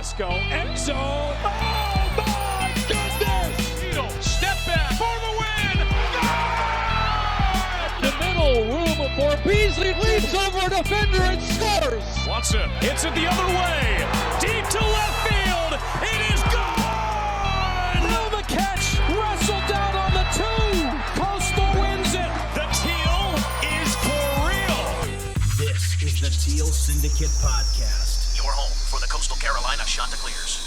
Pasco, end zone. Oh, my goodness! Steele, step back for the win! The middle room for Beasley, leaps over a defender and scores! Watson hits it the other way, deep to left field, it is gone! Now the catch, wrestled down on the 2, Coastal wins it! The Teal is for real! This is the Teal Syndicate Podcast, your home for the Coastal Carolina Chanticleers.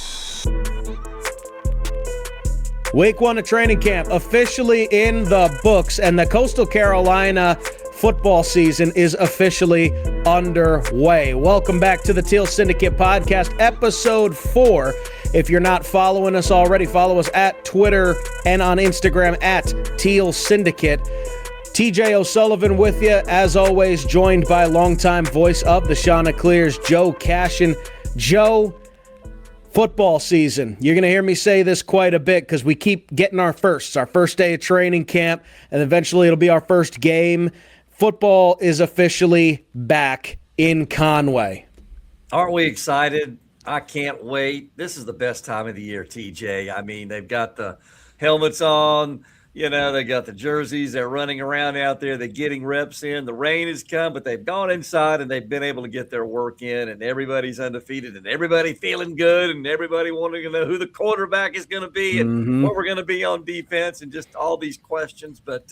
Week 1 of training camp officially in the books, and the Coastal Carolina football season is officially underway. Welcome back to the Teal Syndicate Podcast, episode 4. If you're not following us already, follow us at Twitter and on Instagram at Teal Syndicate. TJ O'Sullivan with you, as always, joined by longtime voice of the Chanticleers, Joe Cashin. Joe, football season. You're going to hear me say this quite a bit because we keep getting our firsts, our first day of training camp, and eventually it'll be our first game. Football is officially back in Conway. Aren't we excited? I can't wait. This is the best time of the year, TJ. I mean, they've got the helmets on. You know, they got the jerseys. They're running around out there. They're getting reps in. The rain has come, but they've gone inside and they've been able to get their work in. And everybody's undefeated and everybody feeling good and everybody wanting to know who the quarterback is going to be and what we're going to be on defense and just all these questions. But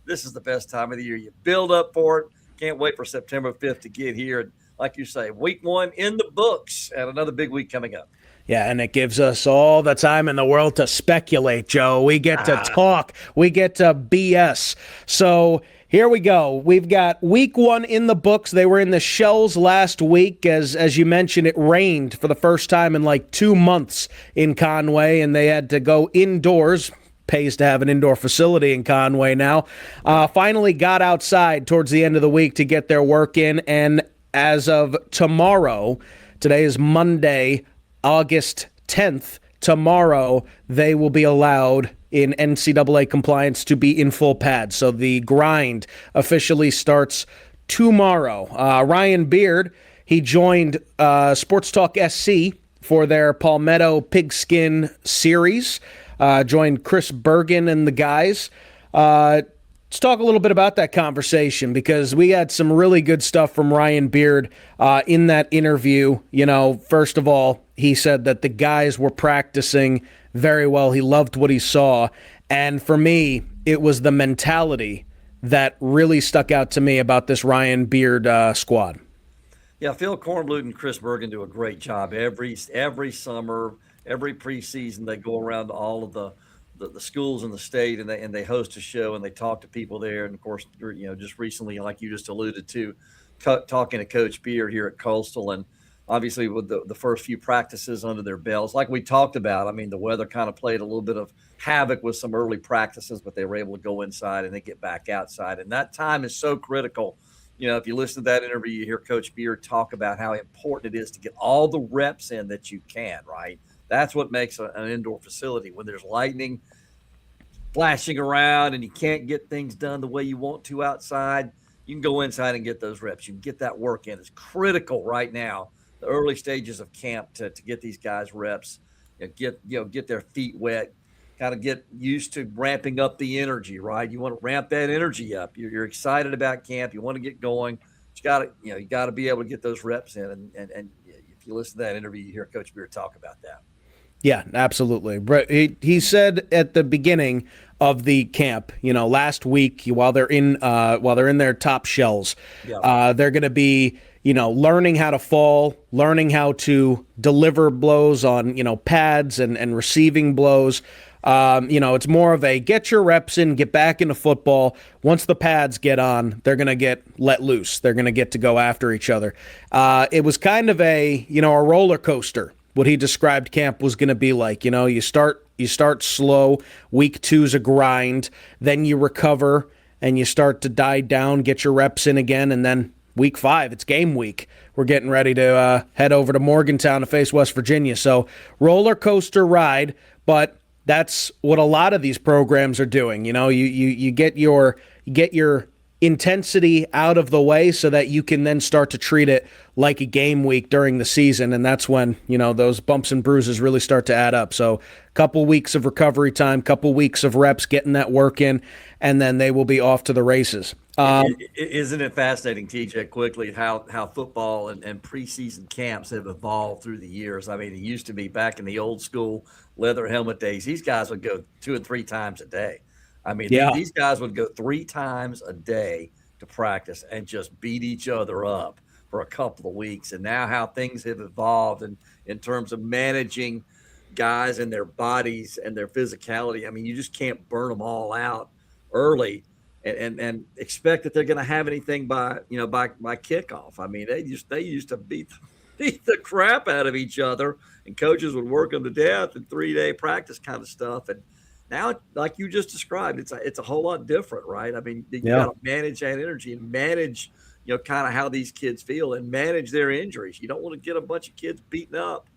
this is the best time of the year. You build up for it. Can't wait for September 5th to get here. And like you say, week 1 in the books and another big week coming up. Yeah, and it gives us all the time in the world to speculate, Joe. We get to talk. We get to BS. So here we go. We've got week 1 in the books. They were in the shells last week. As you mentioned, it rained for the first time in like 2 months in Conway, and they had to go indoors. Pays to have an indoor facility in Conway now. Finally got outside towards the end of the week to get their work in, and as of tomorrow, today is Monday, August 10th, tomorrow, they will be allowed in NCAA compliance to be in full pads. So the grind officially starts tomorrow. Ryan Beard, he joined Sports Talk SC for their Palmetto Pigskin series. Joined Chris Bergen and the guys. Let's talk a little bit about that conversation because we had some really good stuff from Ryan Beard in that interview. You know, first of all, he said that the guys were practicing very well. He loved what he saw. And for me, it was the mentality that really stuck out to me about this Ryan Beard squad. Yeah, Phil Kornblut and Chris Bergen do a great job every summer, every preseason. They go around to all of the schools in the state and they host a show and they talk to people there. And of course, you know, just recently, like you just alluded to, talking to Coach Beard here at Coastal, and obviously with the first few practices under their belts, like we talked about, I mean, the weather kind of played a little bit of havoc with some early practices, but they were able to go inside and then get back outside. And that time is so critical. You know, if you listen to that interview, you hear Coach Beard talk about how important it is to get all the reps in that you can, right? That's what makes an indoor facility. When there's lightning flashing around and you can't get things done the way you want to outside, you can go inside and get those reps. You can get that work in. It's critical right now, the early stages of camp, to get these guys reps, get their feet wet, kind of get used to ramping up the energy, right? You want to ramp that energy up. You're excited about camp. You want to get going. You got to be able to get those reps in. And if you listen to that interview, you hear Coach Beard talk about that. Yeah, absolutely. He said at the beginning of the camp, you know, last week while they're in their top shells, they're going to be, you know, learning how to fall, learning how to deliver blows on, you know, pads and receiving blows. You know, it's more of a get your reps in, get back into football. Once the pads get on, they're going to get let loose. They're going to get to go after each other. It was kind of a roller coaster. What he described camp was going to be like. You know, you start slow. Week 2's a grind. Then you recover and you start to die down, get your reps in again, and then week 5, it's game week. We're getting ready to head over to Morgantown to face West Virginia. So roller coaster ride, but that's what a lot of these programs are doing. You know, you get your intensity out of the way so that you can then start to treat it like a game week during the season. And that's when, those bumps and bruises really start to add up. So a couple weeks of recovery time, couple weeks of reps, getting that work in, and then they will be off to the races. Isn't it fascinating, TJ, quickly how football and preseason camps have evolved through the years? I mean, it used to be back in the old school leather helmet days, these guys would go 2 and 3 times a day. I mean, these guys would go 3 times a day to practice and just beat each other up for a couple of weeks. And now how things have evolved in terms of managing guys and their bodies and their physicality. I mean, you just can't burn them all out early and expect that they're going to have anything by kickoff. I mean, they used to beat the crap out of each other, and coaches would work them to death in 3-day practice kind of stuff. And now, like you just described, it's a whole lot different, right? I mean, you got to manage that energy and manage, kind of how these kids feel and manage their injuries. You don't want to get a bunch of kids beaten up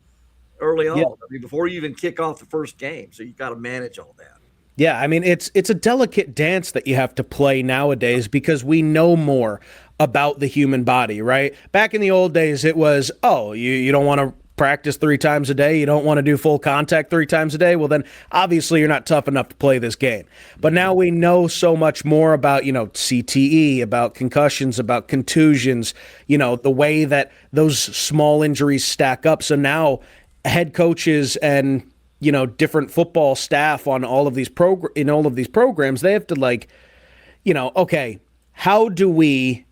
early on. I mean, before you even kick off the first game. So you've got to manage all that. Yeah, I mean, it's a delicate dance that you have to play nowadays because we know more about the human body, right? Back in the old days, it was, you don't want to practice 3 times a day, you don't want to do full contact 3 times a day, well then obviously you're not tough enough to play this game. But now we know so much more about, CTE, about concussions, about contusions, the way that those small injuries stack up. So now head coaches and different football staff on all of these programs, they have to okay, how do we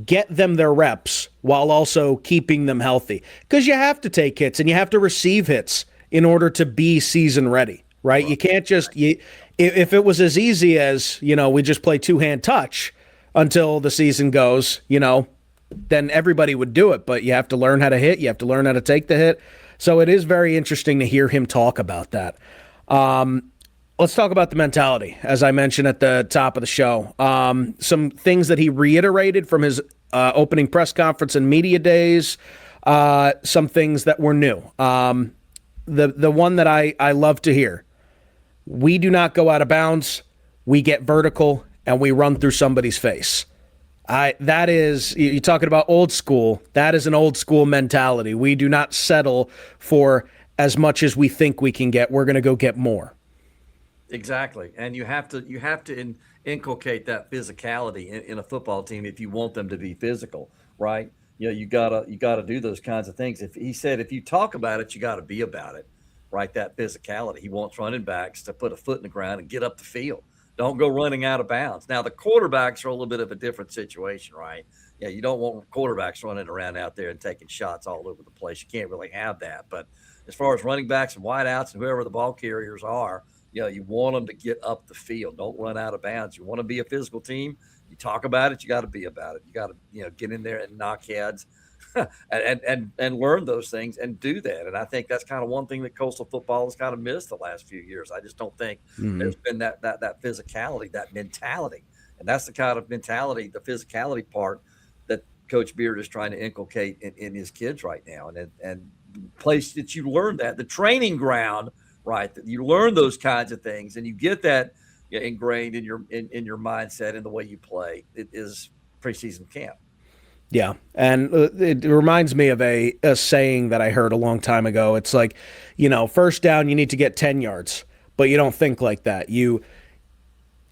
get them their reps while also keeping them healthy? Because you have to take hits and you have to receive hits in order to be season ready, right? You can't just, if it was as easy as, we just play 2-hand touch until the season goes, then everybody would do it. But you have to learn how to hit. You have to learn how to take the hit. So it is very interesting to hear him talk about that. Let's talk about the mentality, as I mentioned at the top of the show. Some things that he reiterated from his opening press conference and media days, some things that were new. The one that I love to hear, we do not go out of bounds, we get vertical, and we run through somebody's face. That is, you're talking about old school. That is an old school mentality. We do not settle for as much as we think we can get. We're going to go get more. Exactly. And you have to inculcate that physicality in a football team if you want them to be physical, right? You gotta do those kinds of things. If he said, if you talk about it, you got to be about it, right? That physicality. He wants running backs to put a foot in the ground and get up the field. Don't go running out of bounds. Now, the quarterbacks are a little bit of a different situation, right? Yeah, you don't want quarterbacks running around out there and taking shots all over the place. You can't really have that. But as far as running backs and wideouts and whoever the ball carriers are, you want them to get up the field. Don't run out of bounds. You want to be a physical team. You talk about it, you got to be about it. You got to, get in there and knock heads and learn those things and do that. And I think that's kind of one thing that coastal football has kind of missed the last few years. I just don't think there's been that physicality, that mentality. And that's the kind of mentality, the physicality part that Coach Beard is trying to inculcate in his kids right now. And place that you learn that, the training ground, right, that you learn those kinds of things and you get that ingrained in your mindset and the way you play. It is preseason camp. Yeah, and it reminds me of a saying that I heard a long time ago. It's like, first down, you need to get 10 yards, but you don't think like that.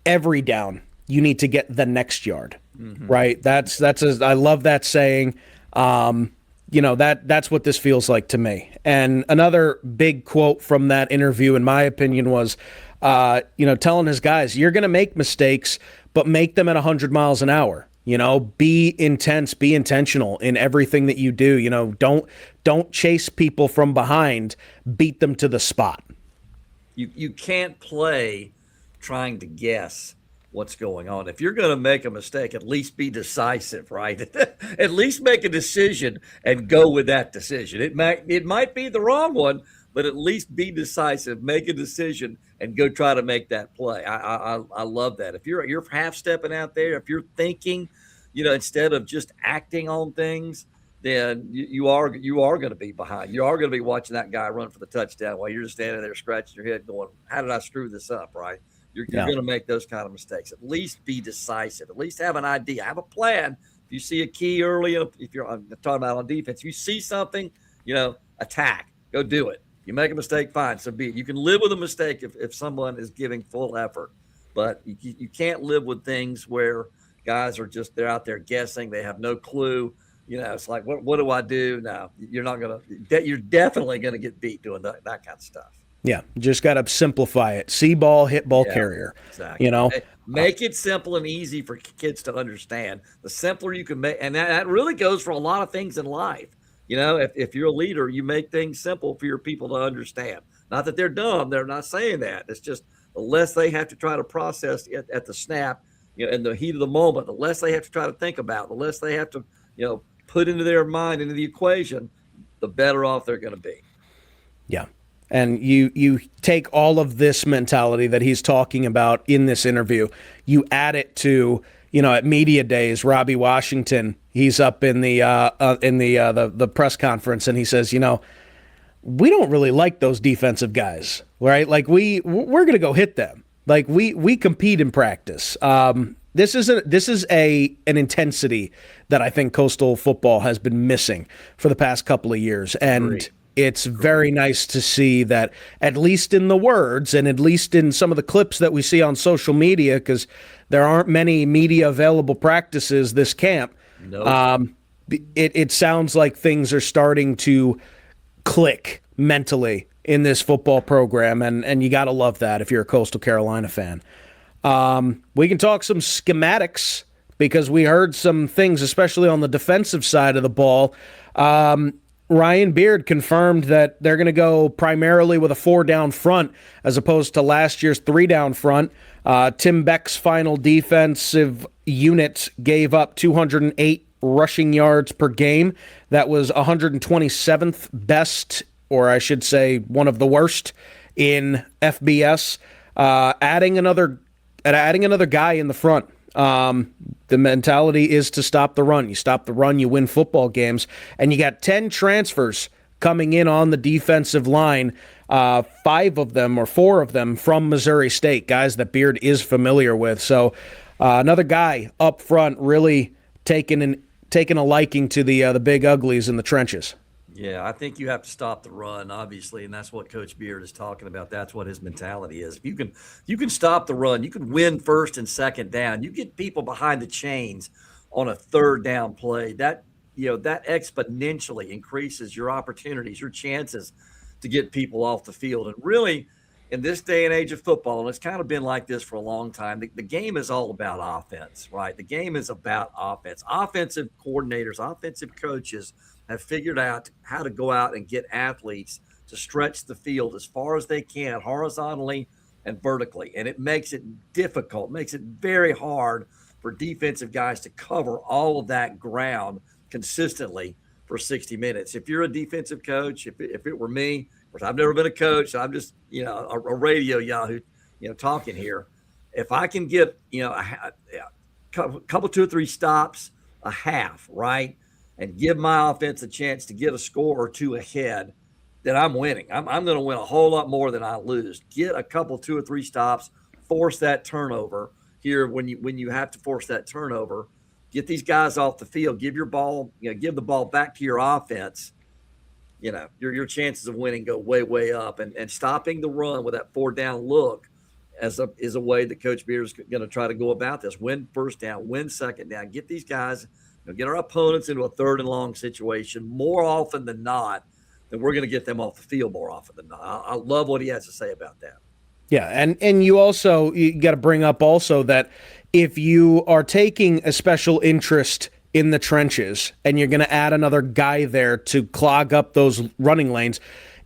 Every down, you need to get the next yard, right? I love that saying. That's what this feels like to me. And another big quote from that interview, in my opinion, was, telling his guys, you're going to make mistakes, but make them at 100 miles an hour. Be intense, be intentional in everything that you do. Don't chase people from behind, beat them to the spot. You can't play trying to guess what's going on. If you're going to make a mistake, at least be decisive, right? At least make a decision and go with that decision. It might be the wrong one, but at least be decisive, make a decision, and go try to make that play. I love that. If you're half stepping out there, if you're thinking, instead of just acting on things, then you are going to be behind. You are going to be watching that guy run for the touchdown while you're just standing there scratching your head going, how did I screw this up, right? You're going to make those kind of mistakes. At least be decisive. At least have an idea. Have a plan. If you see a key early, if you're I'm talking about on defense, if you see something, attack. Go do it. You make a mistake, fine. So be it. You can live with a mistake if someone is giving full effort. But you can't live with things where guys are they're out there guessing. They have no clue. It's like, what do I do? No, you're not going to – you're definitely going to get beat doing that kind of stuff. Yeah, you just got to simplify it. See ball, hit ball, carrier. Exactly. Make it simple and easy for kids to understand. The simpler you can make – and that really goes for a lot of things in life. If you're a leader, you make things simple for your people to understand. Not that they're dumb. They're not saying that. It's just the less they have to try to process at the snap, in the heat of the moment, the less they have to try to think about, the less they have to, put into their mind, into the equation, the better off they're going to be. Yeah. And you take all of this mentality that he's talking about in this interview, you add it to, at media days, Robbie Washington, he's up in the press conference and he says, we don't really like those defensive guys, right? Like we're going to go hit them. Like we compete in practice. This is an intensity that I think Coastal football has been missing for the past couple of years. And Great. It's very nice to see that, at least in the words and at least in some of the clips that we see on social media, because there aren't many media available practices this camp. Nope. It sounds like things are starting to click mentally in this football program, and you got to love that if you're a Coastal Carolina fan. We can talk some schematics because we heard some things, especially on the defensive side of the ball. Ryan Beard confirmed that they're going to go primarily with a 4-down front as opposed to last year's 3-down front. Tim Beck's final defensive unit gave up 208 rushing yards per game. That was 127th best, or I should say one of the worst in FBS. Adding another guy in the front. The mentality is to stop the run. You stop the run, you win football games. And you got 10 transfers coming in on the defensive line, 4 of them from Missouri State, guys that Beard is familiar with. So another guy up front really taking a liking to the big uglies in the trenches. Yeah, I think you have to stop the run, obviously, and that's what Coach Beard is talking about. That's what his mentality is. If you can stop the run, you can win first and second down. You get people behind the chains on a 3rd down play. That exponentially increases your opportunities, your chances to get people off the field. And really, in this day and age of football, and it's kind of been like this for a long time, the game is all about offense, right? The game is about offense. Offensive coordinators, offensive coaches have figured out how to go out and get athletes to stretch the field as far as they can, horizontally and vertically. And it makes it difficult, makes it very hard for defensive guys to cover all of that ground consistently for 60 minutes. If you're a defensive coach, if it were me, of course, I've never been a coach, so I'm just, a radio yahoo, talking here. If I can get, a couple, 2 or 3 stops, a half, right? And give my offense a chance to get a score or 2 ahead, then I'm winning. I'm going to win a whole lot more than I lose. Get a couple, 2 or 3 stops, force that turnover here when you have to force that turnover. Get these guys off the field. Give the ball back to your offense. Your chances of winning go way, way up. And stopping the run with that 4-down look is a way that Coach Beard is going to try to go about this. Win first down, win second down. Get these guys – get our opponents into a 3rd and long situation more often than not, then we're going to get them off the field more often than not. I love what he has to say about that. Yeah, and you got to bring up also that if you are taking a special interest in the trenches and you're going to add another guy there to clog up those running lanes,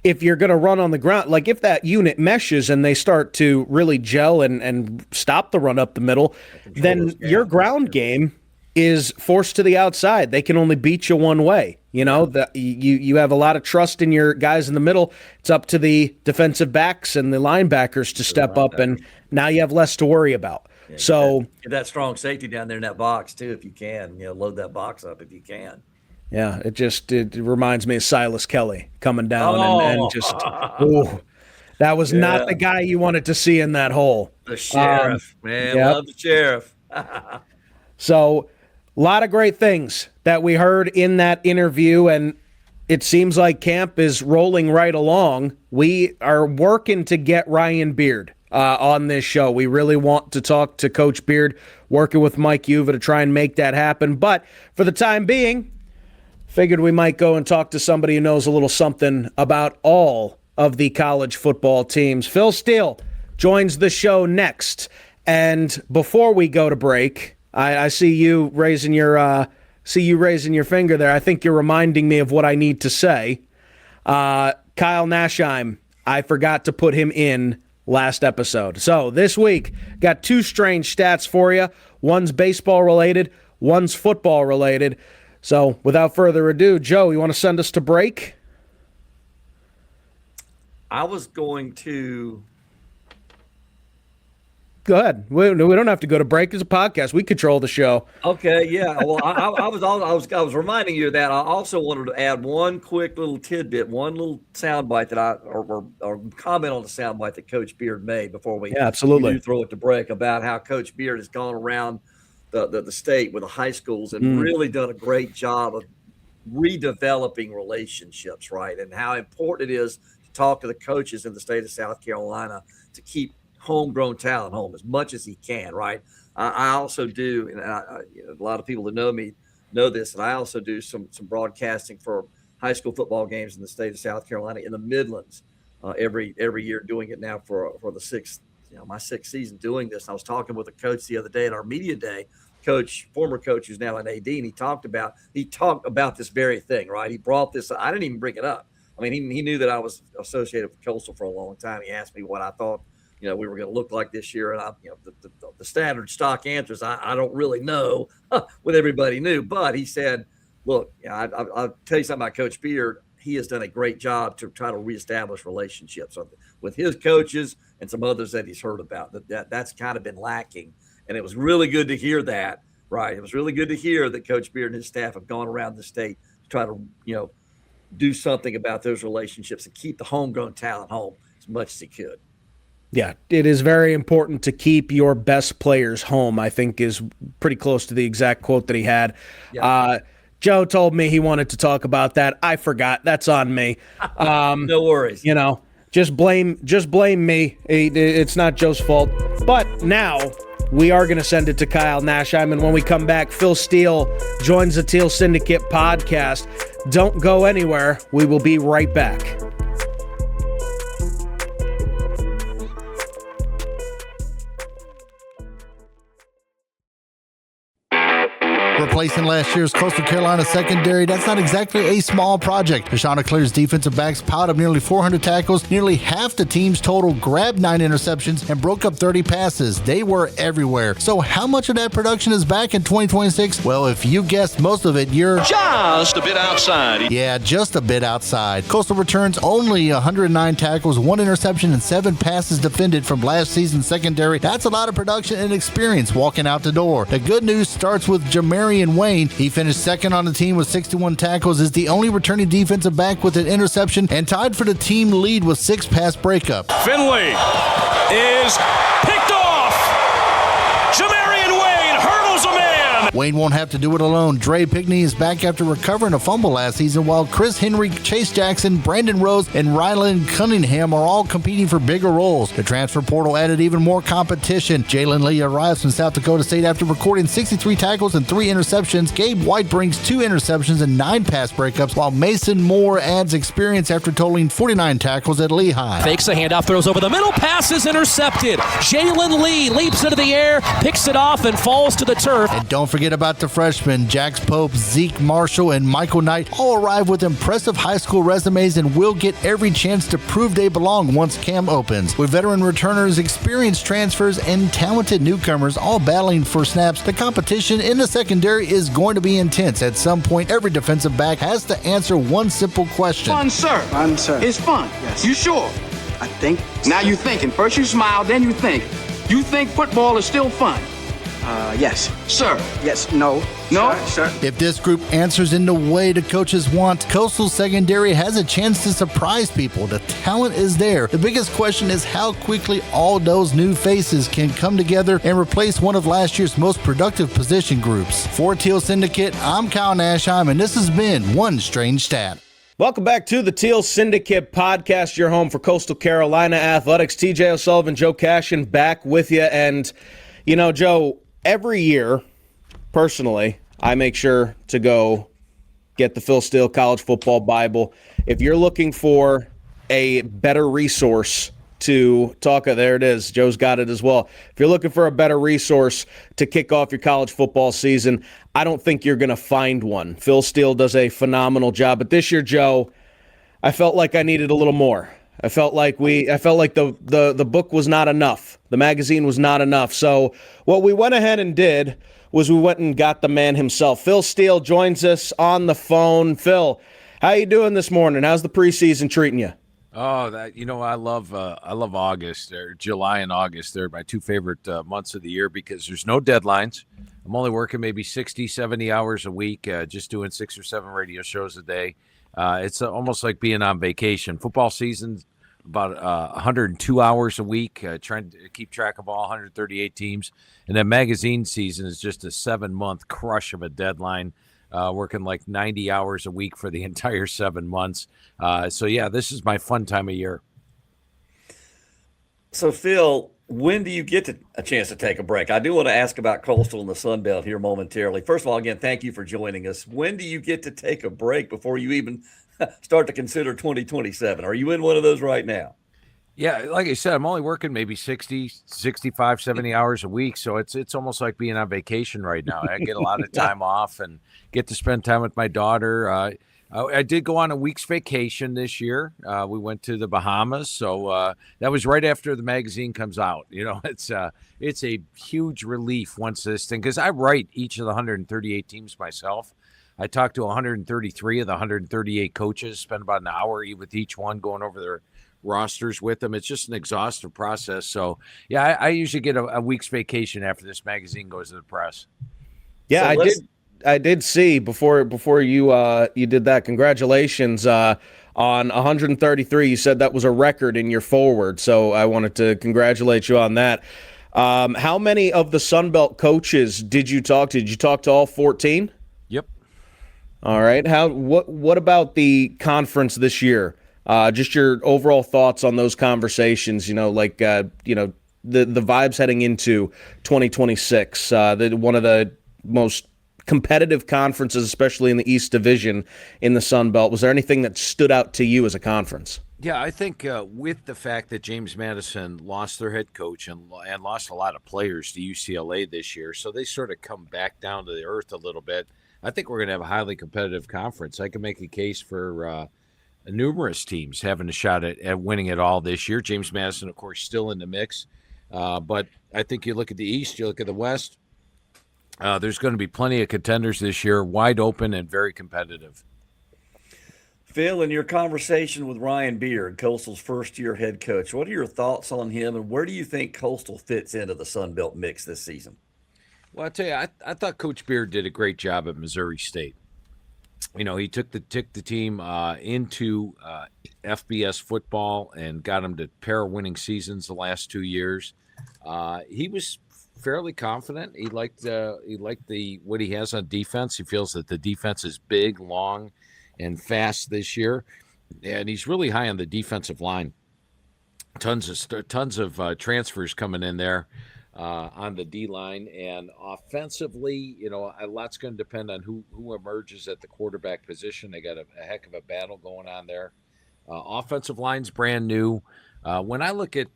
if you're going to run on the ground, like if that unit meshes and they start to really gel and stop the run up the middle, then your ground game is forced to the outside. They can only beat you one way. You have a lot of trust in your guys in the middle. It's up to the defensive backs and the linebackers to step up, and now you have less to worry about. Yeah, so get that strong safety down there in that box too, if you can. Load that box up if you can. Yeah, it reminds me of Silas Kelly coming down and just ooh. That was not the guy you wanted to see in that hole. The sheriff, man. Yep. Love the sheriff. So, a lot of great things that we heard in that interview, and it seems like camp is rolling right along. We are working to get Ryan Beard on this show. We really want to talk to Coach Beard, working with Mike Uva to try and make that happen. But for the time being, figured we might go and talk to somebody who knows a little something about all of the college football teams. Phil Steele joins the show next. And before we go to break, I see you raising your finger there. I think you're reminding me of what I need to say. Kyle Nashheim, I forgot to put him in last episode. So this week, got two strange stats for you. One's baseball related, one's football related. So without further ado, Joe, you want to send us to break? I was going to... Go ahead. We don't have to go to break. It's a podcast. We control the show. Okay, yeah. Well, I was reminding you of that. I also wanted to add one quick little tidbit, one little soundbite that or comment on the soundbite that Coach Beard made before we absolutely throw it to break, about how Coach Beard has gone around the state with the high schools and really done a great job of redeveloping relationships, right? And how important it is to talk to the coaches in the state of South Carolina to keep homegrown talent home as much as he can, right? I also do, and a lot of people that know me know this, and I also do some broadcasting for high school football games in the state of South Carolina in the Midlands every year, doing it now for the sixth, my sixth season doing this. I was talking with a coach the other day at our media day, former coach who's now an AD, and he talked about this very thing, right? He brought this. I didn't even bring it up. I mean, he knew that I was associated with Coastal for a long time. He asked me what I thought we were going to look like this year. And the standard stock answers, I don't really know what everybody knew, but he said, look, I'll tell you something about Coach Beard. He has done a great job to try to reestablish relationships with his coaches and some others that he's heard about. That's kind of been lacking. And it was really good to hear that, right? It was really good to hear that Coach Beard and his staff have gone around the state to try to, do something about those relationships and keep the homegrown talent home as much as he could. Yeah, it is very important to keep your best players home, I think is pretty close to the exact quote that he had. Yeah. Joe told me he wanted to talk about that. I forgot. That's on me. No worries. Just blame me. It's not Joe's fault. But now we are going to send it to Kyle Nashheim, and when we come back, Phil Steele joins the Teal Syndicate Podcast. Don't go anywhere. We will be right back. Replacing last year's Coastal Carolina secondary, that's not exactly a small project. The Chanticleers defensive backs piled up nearly 400 tackles, nearly half the team's total, grabbed 9 interceptions, and broke up 30 passes. They were everywhere. So how much of that production is back in 2026? Well, if you guessed most of it, you're just a bit outside. Yeah, just a bit outside. Coastal returns only 109 tackles, 1 interception, and 7 passes defended from last season's secondary. That's a lot of production and experience walking out the door. The good news starts with Jamarian Wayne. He finished second on the team with 61 tackles, is the only returning defensive back with an interception, and tied for the team lead with 6 pass breakups. Finley is picked off. Jamarian Wayne hurdles a man. Wayne won't have to do it alone. Dre Pigney is back after recovering a fumble last season, while Chris Henry, Chase Jackson, Brandon Rose, and Ryland Cunningham are all competing for bigger roles. The transfer portal added even more competition. Jalen Lee arrives from South Dakota State after recording 63 tackles and 3 interceptions. Gabe White brings 2 interceptions and 9 pass breakups, while Mason Moore adds experience after totaling 49 tackles at Lehigh. Fakes the handoff, throws over the middle, pass is intercepted. Jalen Lee leaps into the air, picks it off, and falls to the turf. And don't forget about the freshmen. Jax Pope, Zeke Marshall, and Michael Knight all arrive with impressive high school resumes and will get every chance to prove they belong once camp opens. With veteran returners, experienced transfers, and talented newcomers all battling for snaps, the competition in the secondary is going to be intense. At some point, every defensive back has to answer one simple question. Fun, sir. Fun, sir. It's fun. Yes. You sure? I think. Now you're thinking. First you smile, then you think. You think football is still fun. Yes. Sir. Yes. No. No? Sir. If this group answers in the way the coaches want, Coastal Secondary has a chance to surprise people. The talent is there. The biggest question is how quickly all those new faces can come together and replace one of last year's most productive position groups. For Teal Syndicate, I'm Kyle Nashheim, and this has been One Strange Stat. Welcome back to the Teal Syndicate Podcast, your home for Coastal Carolina Athletics. TJ O'Sullivan, Joe Cashin back with you. And, you know, Joe, every year, personally, I make sure to go get the Phil Steele College Football Bible. If you're looking for a better resource to talk, there it is. Joe's got it as well. If you're looking for a better resource to kick off your college football season, I don't think you're going to find one. Phil Steele does a phenomenal job. But this year, Joe, I felt like I needed a little more. I felt like the book was not enough. The magazine was not enough. So what we went ahead and did was we went and got the man himself. Phil Steele joins us on the phone. Phil, how you doing this morning? How's the preseason treating you? Oh, I love August, or July and August. They're my two favorite months of the year because there's no deadlines. I'm only working maybe 60, 70 hours a week, just doing 6 or 7 radio shows a day. It's almost like being on vacation. Football season's about 102 hours a week, trying to keep track of all 138 teams. And then magazine season is just a 7-month crush of a deadline. Working like 90 hours a week for the entire 7 months. So, yeah, this is my fun time of year. So, Phil, when do you get a chance to take a break? I do want to ask about Coastal and the Sun Belt here momentarily. First of all, again, thank you for joining us. When do you get to take a break before you even start to consider 2027? Are you in one of those right now? Yeah, like I said, I'm only working maybe 60, 65, 70 hours a week. So it's almost like being on vacation right now. I get a lot of time off and get to spend time with my daughter. I did go on a week's vacation this year. We went to the Bahamas. So that was right after the magazine comes out. You know, it's a huge relief once this thing, because I write each of the 138 teams myself. I talked to 133 of the 138 coaches, spend about an hour with each one going over their rosters with them. It's just an exhaustive process. So, yeah, I usually get a week's vacation after this magazine goes to the press. Yeah, so I did see before you did that. Congratulations on 133. You said that was a record in your forward. So I wanted to congratulate you on that. How many of the Sun Belt coaches did you talk to? Did you talk to all 14? Yep. All right. What about the conference this year? Just your overall thoughts on those conversations, the vibes heading into 2026, one of the most competitive conferences, especially in the East Division in the Sun Belt. Was there anything that stood out to you as a conference? Yeah, I think with the fact that James Madison lost their head coach and lost a lot of players to UCLA this year, so they sort of come back down to the earth a little bit. I think we're going to have a highly competitive conference. I can make a case for numerous teams having a shot at winning it all this year. James Madison, of course, still in the mix. But I think you look at the East, you look at the West, there's going to be plenty of contenders this year, wide open and very competitive. Phil, in your conversation with Ryan Beard, Coastal's first-year head coach, what are your thoughts on him, and where do you think Coastal fits into the Sun Belt mix this season? Well, I'll tell you, I thought Coach Beard did a great job at Missouri State. You know, he took the team into FBS football and got them to pair of winning seasons the last 2 years. He was fairly confident. He liked what he has on defense. He feels that the defense is big, long, and fast this year, and he's really high on the defensive line. Tons of transfers coming in there. On the D line, and offensively, a lot's going to depend on who emerges at the quarterback position. They got a heck of a battle going on there. Offensive line's brand new. When I look at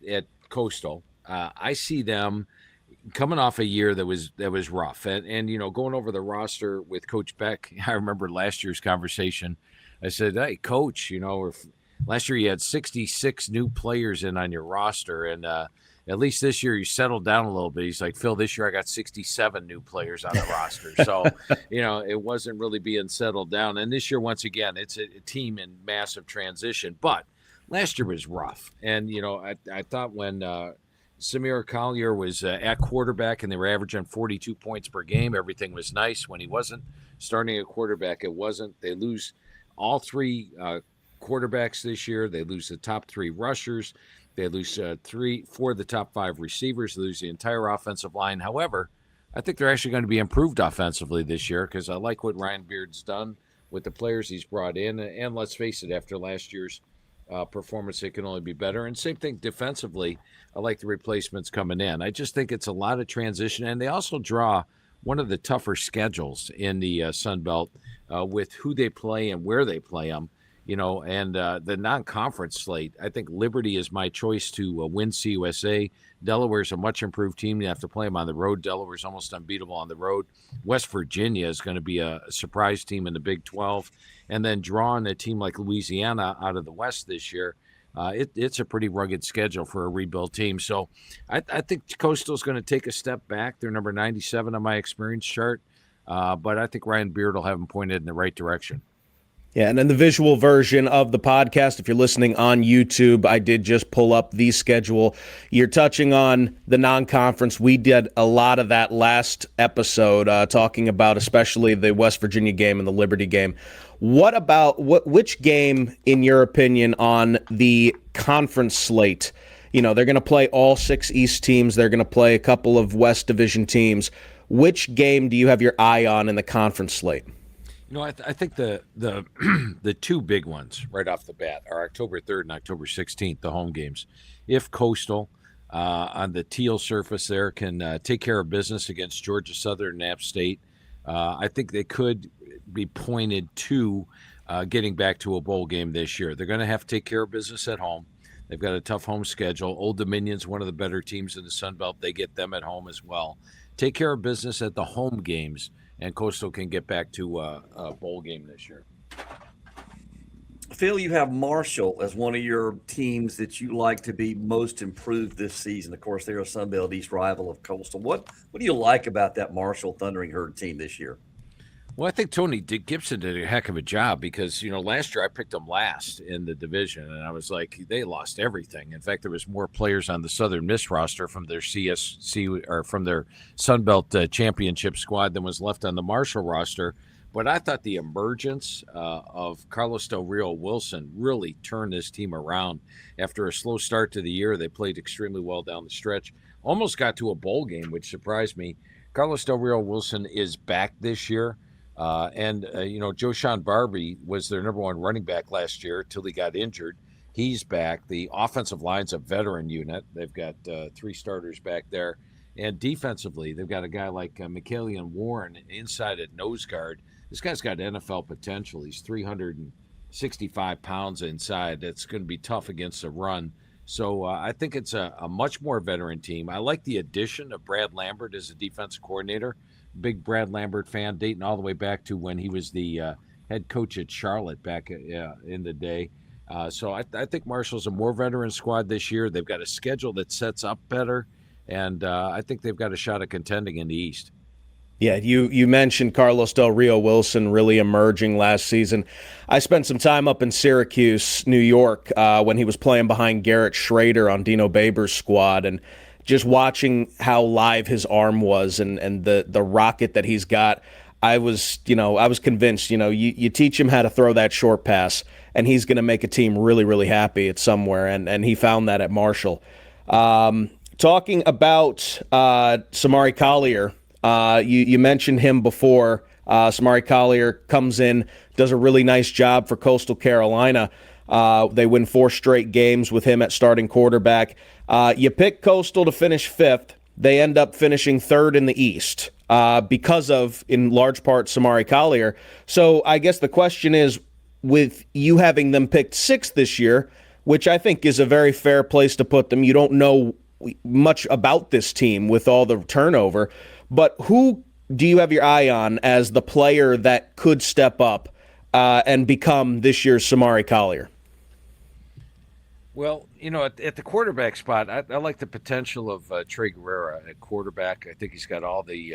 Coastal, I see them coming off a year that was rough, and going over the roster with Coach Beck. I remember last year's conversation. I said, "Hey, Coach, last year you had 66 new players in on your roster, and at least this year you settled down a little bit." He's like, "Phil, this year I got 67 new players on the roster." So, it wasn't really being settled down. And this year, once again, it's a team in massive transition. But last year was rough. And, I thought when Samir Collier was at quarterback, and they were averaging 42 points per game. Everything was nice. When he wasn't starting at quarterback, it wasn't. They lose all three quarterbacks this year. They lose the top three rushers. They lose four of the top five receivers. They lose the entire offensive line. However, I think they're actually going to be improved offensively this year because I like what Ryan Beard's done with the players he's brought in. And let's face it, after last year's performance, it can only be better. And same thing defensively. I like the replacements coming in. I just think it's a lot of transition. And they also draw one of the tougher schedules in the Sun Belt with who they play and where they play them. And the non-conference slate, I think Liberty is my choice to win CUSA. Delaware's a much improved team. You have to play them on the road. Delaware's almost unbeatable on the road. West Virginia is going to be a surprise team in the Big 12. And then drawing a team like Louisiana out of the West this year, it's a pretty rugged schedule for a rebuild team. So I think Coastal's going to take a step back. They're number 97 on my experience chart. But I think Ryan Beard will have them pointed in the right direction. Yeah, and in the visual version of the podcast, if you're listening on YouTube, I did just pull up the schedule. You're touching on the non-conference. We did a lot of that last episode, talking about especially the West Virginia game and the Liberty game. Which game, in your opinion, on the conference slate? They're going to play all 6 East teams. They're going to play a couple of West Division teams. Which game do you have your eye on in the conference slate? I think the the two big ones right off the bat are October 3rd and October 16th, the home games. If Coastal on the Teal surface there can take care of business against Georgia Southern and App State, I think they could be pointed to getting back to a bowl game this year. They're going to have to take care of business at home. They've got a tough home schedule. Old Dominion's one of the better teams in the Sun Belt. They get them at home as well. Take care of business at the home games, and Coastal can get back to a bowl game this year. Phil, you have Marshall as one of your teams that you like to be most improved this season. Of course, they're a Sun Belt East rival of Coastal. What do you like about that Marshall Thundering Herd team this year? Well, I think Tony Gibson did a heck of a job because, last year I picked them last in the division, and I was like, they lost everything. In fact, there was more players on the Southern Miss roster from their CSC or from their Sun Belt championship squad than was left on the Marshall roster. But I thought the emergence of Carlos Del Rio Wilson really turned this team around. After a slow start to the year, they played extremely well down the stretch. Almost got to a bowl game, which surprised me. Carlos Del Rio Wilson is back this year. Joshawn Barbie was their number one running back last year until he got injured. He's back. The offensive line's a veteran unit. They've got 3 starters back there. And defensively, they've got a guy like Michaelian Warren inside at nose guard. This guy's got NFL potential. He's 365 pounds inside. That's going to be tough against the run. So I think it's a much more veteran team. I like the addition of Brad Lambert as a defensive coordinator. Big Brad Lambert fan, dating all the way back to when he was the head coach at Charlotte back in the day. So I think Marshall's a more veteran squad this year. They've got a schedule that sets up better, and I think they've got a shot at contending in the East. Yeah, you mentioned Carlos Del Rio Wilson really emerging last season. I spent some time up in Syracuse, New York, when he was playing behind Garrett Schrader on Dino Baber's squad, and just watching how live his arm was and the rocket that he's got, I was convinced, you teach him how to throw that short pass, and he's going to make a team really, really happy at somewhere, and he found that at Marshall. Talking about Samari Collier, you mentioned him before. Samari Collier comes in, does a really nice job for Coastal Carolina. They win 4 straight games with him at starting quarterback. You pick Coastal to finish 5th. They end up finishing 3rd in the East because of, in large part, Samari Collier. So I guess the question is, with you having them picked 6th this year, which I think is a very fair place to put them, you don't know much about this team with all the turnover, but who do you have your eye on as the player that could step up and become this year's Samari Collier? Well, at the quarterback spot, I like the potential of Trey Guerrera at quarterback. I think he's got all the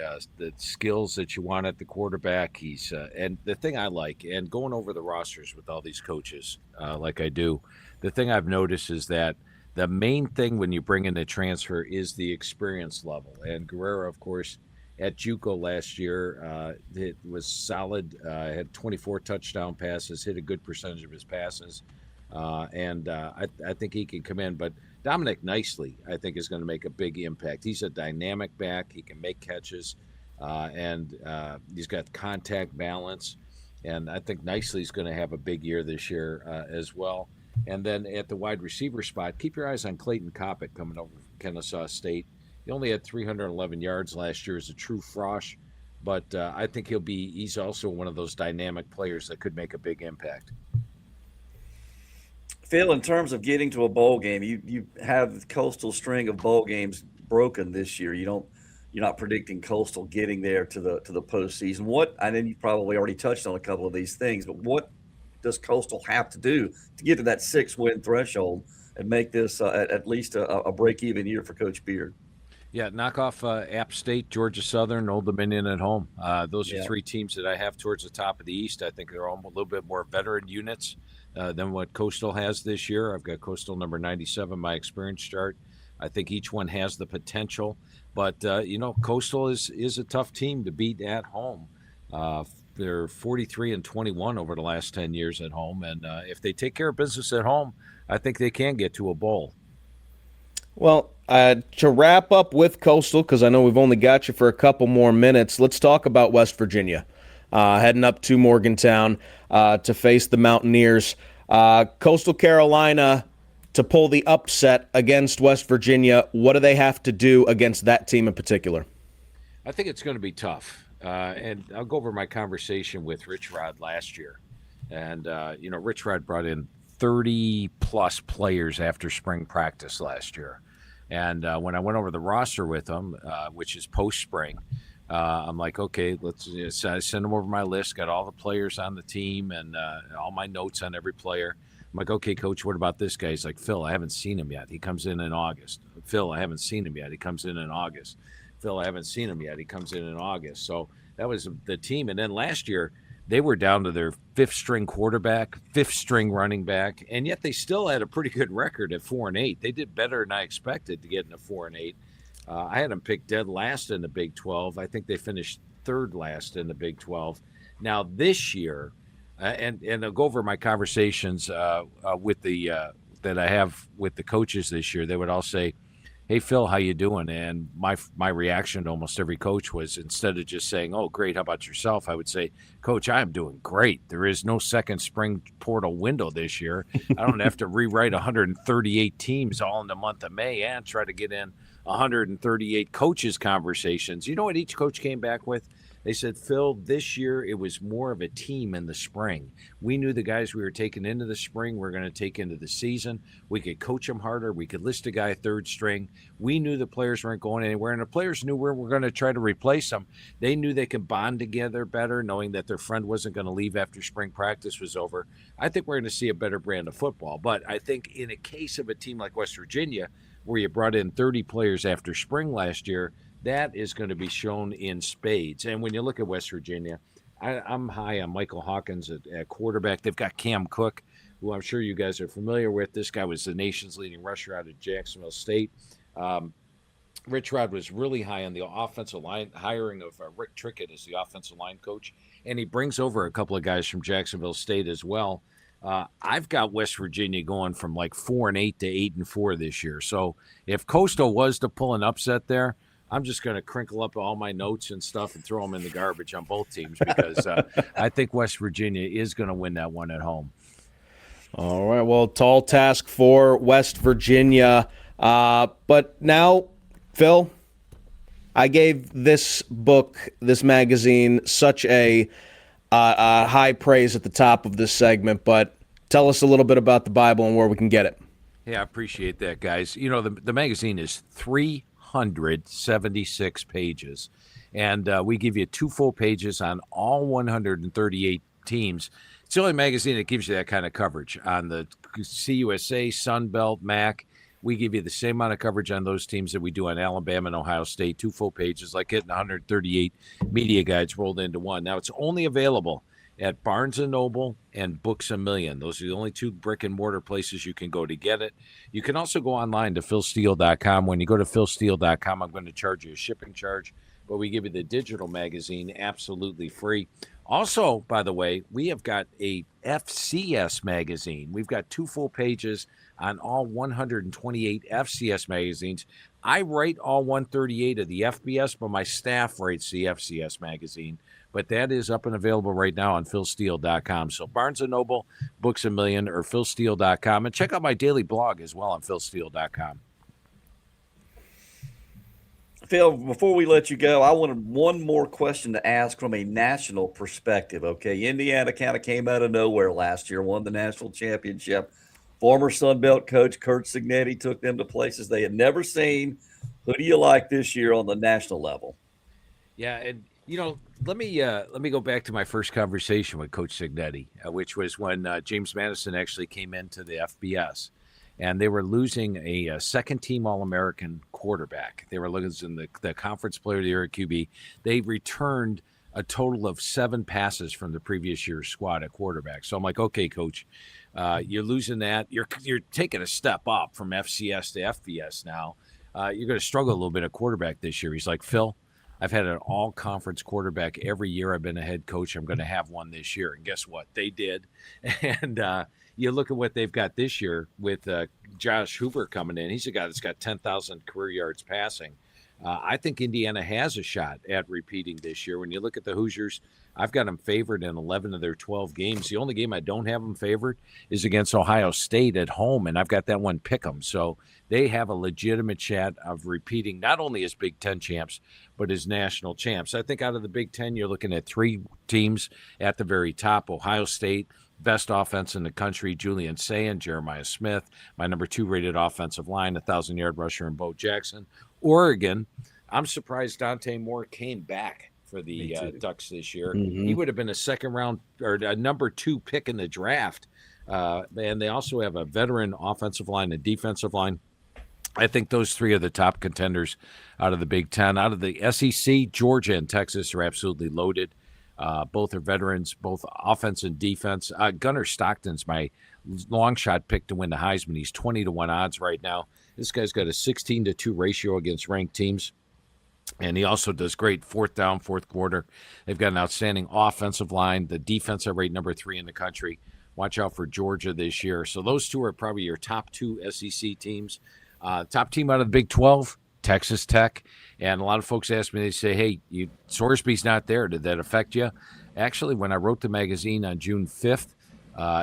skills that you want at the quarterback. He's and the thing I like, and going over the rosters with all these coaches like I do, the thing I've noticed is that the main thing when you bring in a transfer is the experience level. And Guerrero, of course, at JUCO last year, it was solid, had 24 touchdown passes, hit a good percentage of his passes. I think he can come in. But Dominic Nicely, I think, is going to make a big impact. He's a dynamic back. He can make catches, and he's got contact balance. And I think Nicely's going to have a big year this year as well. And then at the wide receiver spot, keep your eyes on Clayton Coppett coming over from Kennesaw State. He only had 311 yards last year as a true frosh, but I think he's also one of those dynamic players that could make a big impact. Phil, in terms of getting to a bowl game, you have the Coastal string of bowl games broken this year. You're not predicting Coastal getting there to the postseason. I know you probably already touched on a couple of these things, but what does Coastal have to do to get to that 6-win threshold and make this at least a break-even year for Coach Beard? Yeah, knock off App State, Georgia Southern, Old Dominion at home. Those are three teams that I have towards the top of the East. I think they're all a little bit more veteran units than what Coastal has this year. I've got Coastal number 97, my experience chart. I think each one has the potential. But, Coastal is a tough team to beat at home. They're 43-21 over the last 10 years at home. And if they take care of business at home, I think they can get to a bowl. Well, to wrap up with Coastal, because I know we've only got you for a couple more minutes, let's talk about West Virginia. Heading up to Morgantown to face the Mountaineers. Coastal Carolina to pull the upset against West Virginia. What do they have to do against that team in particular? I think it's going to be tough. And I'll go over my conversation with Rich Rod last year. And, Rich Rod brought in 30-plus players after spring practice last year. And when I went over the roster with him, which is post-spring, I'm like, okay, I send them over my list, got all the players on the team and all my notes on every player. I'm like, okay, Coach, what about this guy? He's like, Phil, I haven't seen him yet. He comes in August. Phil, I haven't seen him yet. He comes in August. Phil, I haven't seen him yet. He comes in August. So that was the team. And then last year, they were down to their fifth-string quarterback, fifth-string running back, and yet they still had a pretty good record at 4-8. They did better than I expected to get into 4-8. I had them picked dead last in the Big 12. I think they finished third last in the Big 12. Now this year, and I'll go over my conversations with that I have with the coaches this year. They would all say, "Hey Phil, how you doing?" And my reaction to almost every coach was, instead of just saying, "Oh, great, how about yourself?" I would say, "Coach, I am doing great. There is no second spring portal window this year. I don't have to rewrite 138 teams all in the month of May and try to get in 138 coaches conversations." You know what each coach came back with? They said, "Phil, this year it was more of a team in the spring. We knew the guys we were taking into the spring we're going to take into the season. We could coach them harder. We could list a guy third string. We knew the players weren't going anywhere, and the players knew where we're going to try to replace them. They knew they could bond together better, knowing that their friend wasn't going to leave after spring practice was over. I think we're going to see a better brand of football. But I think in a case of a team like West Virginia, where you brought in 30 players after spring last year, that is going to be shown in spades. And when you look at West Virginia, I'm high on Michael Hawkins at quarterback. They've got Cam Cook, who I'm sure you guys are familiar with. This guy was the nation's leading rusher out of Jacksonville State. Rich Rod was really high on the offensive line, hiring of Rick Trickett as the offensive line coach. And he brings over a couple of guys from Jacksonville State as well. I've got West Virginia going from like 4-8 to 8-4 this year. So if Coastal was to pull an upset there, I'm just going to crinkle up all my notes and stuff and throw them in the garbage on both teams, because I think West Virginia is going to win that one at home. All right, well, tall task for West Virginia. But now, Phil, I gave this book, this magazine, such a high praise at the top of this segment, but tell us a little bit about the Bible and where we can get it. Yeah, I appreciate that, guys. You know, the magazine is 376 pages, and we give you 2 full pages on all 138 teams. It's the only magazine that gives you that kind of coverage on the CUSA, Sun Belt, MAC. We give you the same amount of coverage on those teams that we do on Alabama and Ohio State, 2 full pages, like getting 138 media guides rolled into one. Now, it's only available at Barnes & Noble and Books A Million. Those are the only two brick-and-mortar places you can go to get it. You can also go online to philsteele.com. When you go to philsteele.com, I'm going to charge you a shipping charge, but we give you the digital magazine absolutely free. Also, by the way, we have got a FCS magazine. We've got 2 full pages on all 128 FCS magazines. I write all 138 of the FBS, but my staff writes the FCS magazine. But that is up and available right now on philsteele.com. So Barnes & Noble, Books A Million, or philsteele.com. And check out my daily blog as well on philsteele.com. Phil, before we let you go, I wanted one more question to ask from a national perspective. Okay, Indiana kind of came out of nowhere last year, won the national championship. Former Sun Belt coach Curt Cignetti took them to places they had never seen. Who do you like this year on the national level? Yeah, and let me go back to my first conversation with Coach Cignetti, which was when James Madison actually came into the FBS. And they were losing a second-team All-American quarterback. They were losing the conference player of the year at QB. They returned a total of 7 passes from the previous year's squad at quarterback. So I'm like, okay, Coach, you're losing that. You're taking a step up from FCS to FBS now. You're going to struggle a little bit at quarterback this year. He's like, Phil, I've had an all-conference quarterback every year I've been a head coach. I'm going to have one this year. And guess what? They did. And you look at what they've got this year with Josh Hoover coming in. He's a guy that's got 10,000 career yards passing. I think Indiana has a shot at repeating this year. When you look at the Hoosiers, I've got them favored in 11 of their 12 games. The only game I don't have them favored is against Ohio State at home, and I've got that one pick 'em. So they have a legitimate shot of repeating not only as Big Ten champs, but as national champs. I think out of the Big Ten, you're looking at 3 teams at the very top. Ohio State, best offense in the country, Julian Sayin, Jeremiah Smith, my number 2 rated offensive line, 1,000-yard rusher in Bo Jackson. Oregon, I'm surprised Dante Moore came back for the Ducks this year. Mm-hmm. He would have been a second-round or a number 2 pick in the draft. And they also have a veteran offensive line and defensive line. I think those 3 are the top contenders out of the Big Ten. Out of the SEC, Georgia and Texas are absolutely loaded. Both are veterans, both offense and defense. Gunnar Stockton's my long shot pick to win the Heisman. He's 20-1 odds right now. This guy's got a 16-2 ratio against ranked teams. And he also does great 4th down, 4th quarter. They've got an outstanding offensive line. The defense I rate number 3 in the country. Watch out for Georgia this year. So those 2 are probably your top 2 SEC teams. Top team out of the Big 12, Texas Tech. And a lot of folks ask me, they say, hey, Sorsby's not there. Did that affect you? Actually, when I wrote the magazine on June 5th,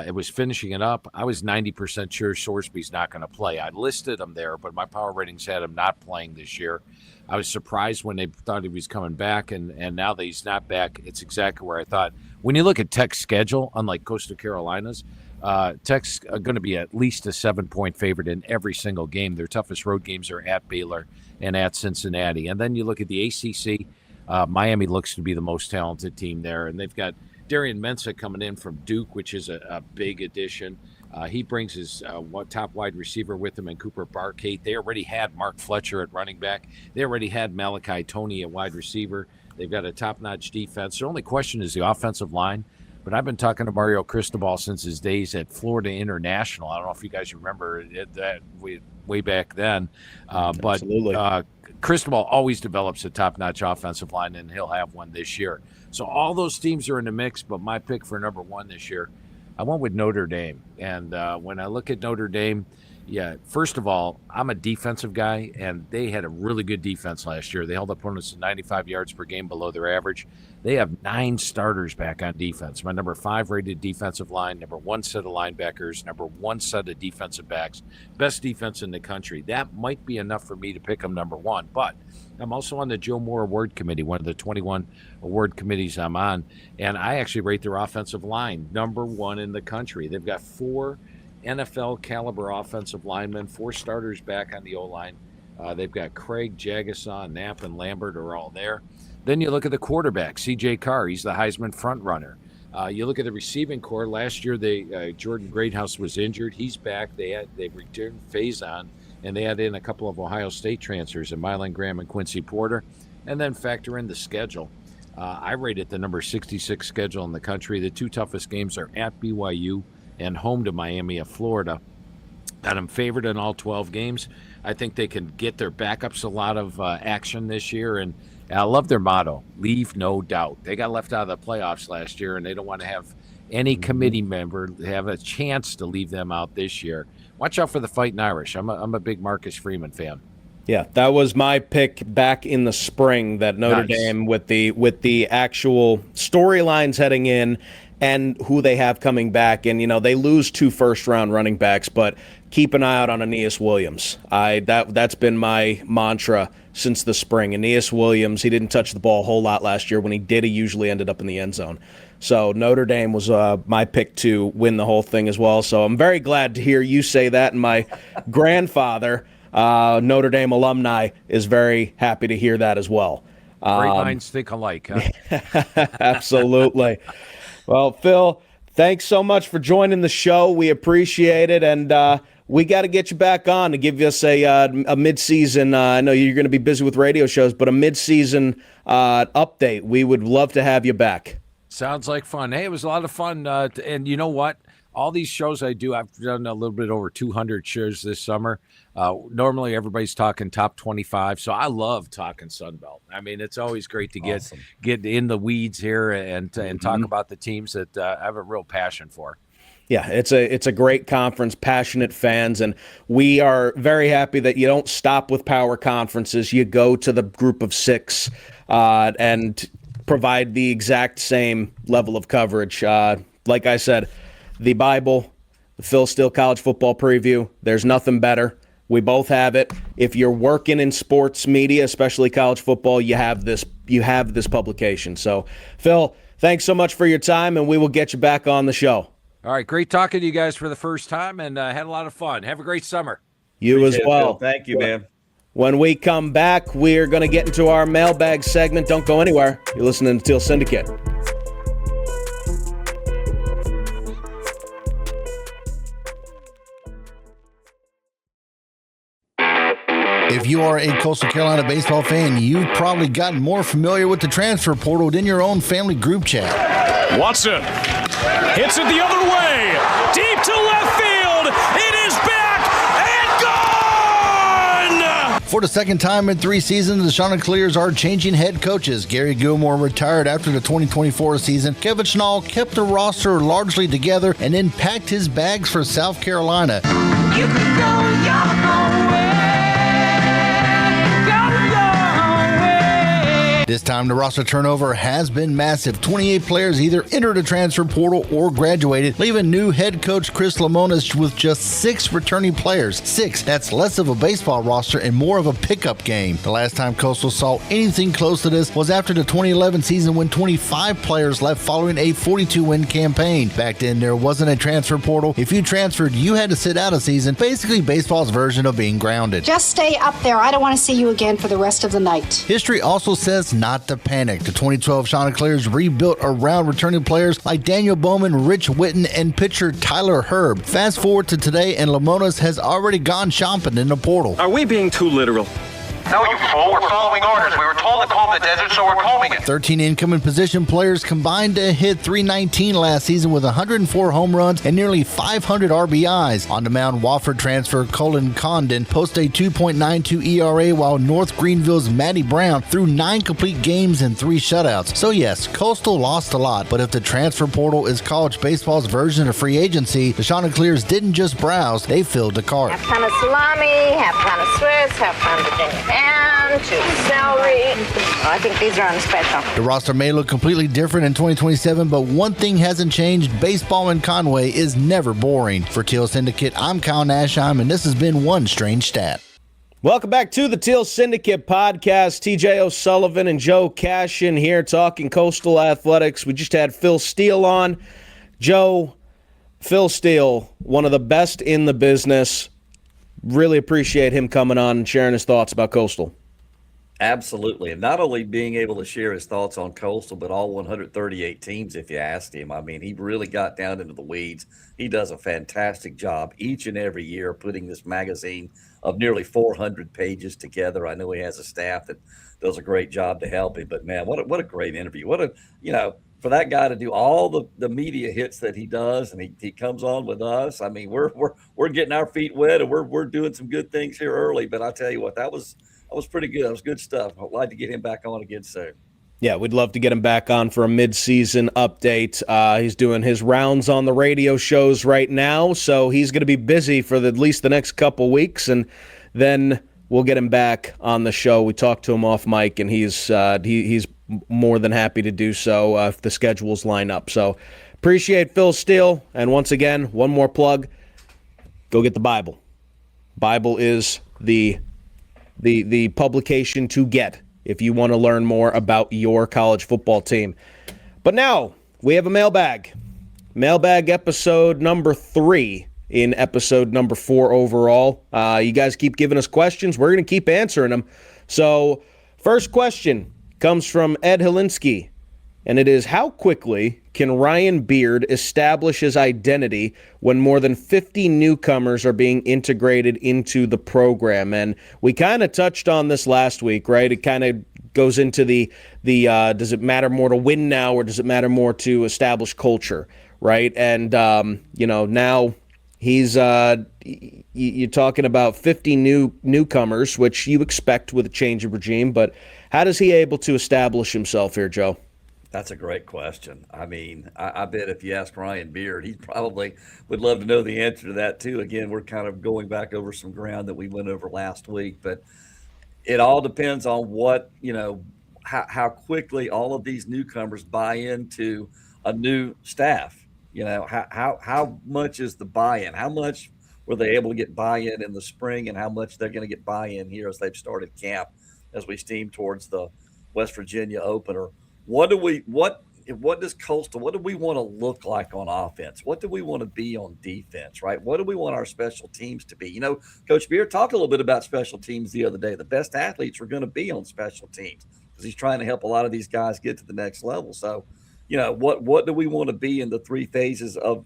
it was finishing it up. I was 90% sure Sorsby's not going to play. I listed him there, but my power ratings had him not playing this year. I was surprised when they thought he was coming back, and now that he's not back, it's exactly where I thought. When you look at Tech's schedule, unlike Coastal Carolina's, Tech's going to be at least a 7-point favorite in every single game. Their toughest road games are at Baylor and at Cincinnati. And then you look at the ACC, Miami looks to be the most talented team there, and they've got Darian Mensah coming in from Duke, which is a big addition. He brings his top wide receiver with him in Cooper Barkate. They already had Mark Fletcher at running back. They already had Malachi Toney at wide receiver. They've got a top-notch defense. The only question is the offensive line. But I've been talking to Mario Cristobal since his days at Florida International. I don't know if you guys remember that way back then. But Cristobal always develops a top-notch offensive line, and he'll have one this year. So all those teams are in the mix, but my pick for number 1 this year, I went with Notre Dame. And when I look at Notre Dame, yeah, first of all, I'm a defensive guy, and they had a really good defense last year. They held opponents to 95 yards per game below their average. They have 9 starters back on defense. My number 5 rated defensive line, number 1 set of linebackers, number 1 set of defensive backs, best defense in the country. That might be enough for me to pick them number 1. But I'm also on the Joe Moore Award Committee, one of the 21 award committees I'm on, and I actually rate their offensive line number 1 in the country. They've got 4 NFL caliber offensive linemen, 4 starters back on the O-line. They've got Craig, Jagasaw, Knapp, and Lambert are all there. Then you look at the quarterback, C.J. Carr. He's the Heisman front runner. You look at the receiving core. Last year, Jordan Greathouse was injured. He's back. They returned Faison, and they had in a couple of Ohio State transfers, and Mylan Graham and Quincy Porter. And then factor in the schedule. I rate it the number 66 schedule in the country. The two toughest games are at BYU and home to Miami of Florida. Got them favored in all 12 games. I think they can get their backups a lot of action this year, and I love their motto, leave no doubt. They got left out of the playoffs last year, and they don't want to have any committee member have a chance to leave them out this year. Watch out for the Fighting Irish. I'm a big Marcus Freeman fan. Yeah, that was my pick back in the spring, that Notre Dame with the actual storylines heading in and who they have coming back. And, they lose 2 first-round running backs, but keep an eye out on Aeneas Williams. That's been my mantra since the spring. Aeneas Williams, he didn't touch the ball a whole lot last year. When he did, he usually ended up in the end zone. So Notre Dame was my pick to win the whole thing as well. So I'm very glad to hear you say that, and my grandfather, Notre Dame alumni, is very happy to hear that as well. Great minds think alike, huh? Absolutely. Well, Phil, thanks so much for joining the show. We appreciate it, and we got to get you back on to give us a mid-season. I know you're going to be busy with radio shows, but a mid-season update. We would love to have you back. Sounds like fun. Hey, it was a lot of fun, and you know what? All these shows I do, I've done a little bit over 200 shows this summer. Normally, everybody's talking top 25, so I love talking Sunbelt. I mean, it's always great to get in the weeds here and talk about the teams that I have a real passion for. Yeah, it's a great conference, passionate fans, and we are very happy that you don't stop with power conferences. You go to the group of 6 and provide the exact same level of coverage. Like I said, the Bible, the Phil Steele College Football Preview, there's nothing better. We both have it. If you're working in sports media, especially college football, you have this publication. So, Phil, thanks so much for your time, and we will get you back on the show. All right, great talking to you guys for the first time, and had a lot of fun. Have a great summer. You Appreciate as well. Phil. Thank you, man. When we come back, we're going to get into our mailbag segment. Don't go anywhere. You're listening to Teal Syndicate. If you are a Coastal Carolina baseball fan, you've probably gotten more familiar with the transfer portal than your own family group chat. Watson hits it the other way, deep to left field. It is back and gone! For the second time in 3 seasons, the Chanticleers are changing head coaches. Gary Gilmore retired after the 2024 season. Kevin Schnall kept the roster largely together and then packed his bags for South Carolina. You can go your own way. This time, the roster turnover has been massive. 28 players either entered the transfer portal or graduated, leaving new head coach Chris Lemonis with just 6 returning players. 6, that's less of a baseball roster and more of a pickup game. The last time Coastal saw anything close to this was after the 2011 season when 25 players left following a 42-win campaign. Back then, there wasn't a transfer portal. If you transferred, you had to sit out a season, basically baseball's version of being grounded. Just stay up there. I don't want to see you again for the rest of the night. History also says not to panic. The 2012 Chanticleers rebuilt around returning players like Daniel Bowman, Rich Witten, and pitcher Tyler Herb. Fast forward to today, and Lemonis has already gone shopping in the portal. Are we being too literal? No, you fool. We're following orders. We were told to comb the desert, so we're combing it. 13 incoming position players combined to hit .319 last season with 104 home runs and nearly 500 RBIs. On the mound, Wofford transfer Colin Condon posted a 2.92 ERA, while North Greenville's Matty Brown threw 9 complete games and 3 shutouts. So yes, Coastal lost a lot, but if the transfer portal is college baseball's version of free agency, the Chanticleers didn't just browse, they filled the cart. Half pound of salami, half pound of Swiss, half pound of Virginia ham, 2 celery. I think these are on special. The roster may look completely different in 2027, but one thing hasn't changed. Baseball in Conway is never boring. For Teal Syndicate, I'm Kyle Nashheim, and this has been One Strange Stat. Welcome back to the Teal Syndicate Podcast. TJ O'Sullivan and Joe Cashin here talking Coastal Athletics. We just had Phil Steele on. Joe, Phil Steele, one of the best in the business. Really appreciate him coming on and sharing his thoughts about Coastal. Absolutely. And not only being able to share his thoughts on Coastal, but all 138 teams, if you asked him. I mean, he really got down into the weeds. He does a fantastic job each and every year putting this magazine of nearly 400 pages together. I know he has a staff that does a great job to help him, but man, what a great interview. For that guy to do all the media hits that he does, and he comes on with us. I mean, we're getting our feet wet, and we're doing some good things here early. But I tell you what, that was pretty good. That was good stuff. I'd like to get him back on again soon. Yeah, we'd love to get him back on for a mid-season update. He's doing his rounds on the radio shows right now, so he's going to be busy for at least the next couple weeks, and then we'll get him back on the show. We talked to him off mic, and he's more than happy to do so if the schedules line up. So appreciate Phil Steele, and once again, one more plug, go get the Bible. Bible is the publication to get if you want to learn more about your college football team. But now we have a mailbag. Mailbag episode number 3 in episode number 4 overall. You guys keep giving us questions. We're going to keep answering them. So first question comes from Ed Helinski, and it is, how quickly can Ryan Beard establish his identity when more than 50 newcomers are being integrated into the program? And we kind of touched on this last week, right? It kind of goes into the does it matter more to win now, or does it matter more to establish culture, right? And, now he's you're talking about 50 newcomers, which you expect with a change of regime, but how does he able to establish himself here, Joe? That's a great question. I mean, I bet if you ask Ryan Beard, he probably would love to know the answer to that too. Again, we're kind of going back over some ground that we went over last week, but it all depends on how quickly all of these newcomers buy into a new staff. How much is the buy-in? How much were they able to get buy-in in the spring, and how much they're going to get buy-in here as they've started camp, as we steam towards the West Virginia opener? What do we want to look like on offense? What do we want to be on defense, right? What do we want our special teams to be? Coach Beard talked a little bit about special teams the other day. The best athletes are going to be on special teams because he's trying to help a lot of these guys get to the next level. So, what do we want to be in the 3 phases of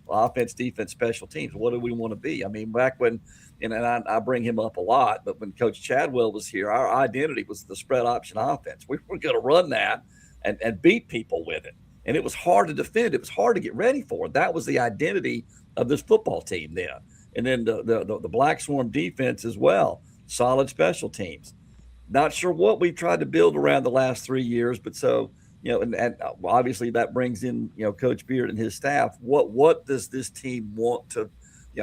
offense, defense, special teams? What do we want to be? I mean, back when, and I bring him up a lot, but when Coach Chadwell was here, our identity was the spread option offense. We were going to run that and beat people with it. And it was hard to defend. It was hard to get ready for. That was the identity of this football team then. And then the Black Swarm defense as well. Solid special teams. Not sure what we've tried to build around the last 3 years, but so, and obviously that brings in, Coach Beard and his staff. What does this team want to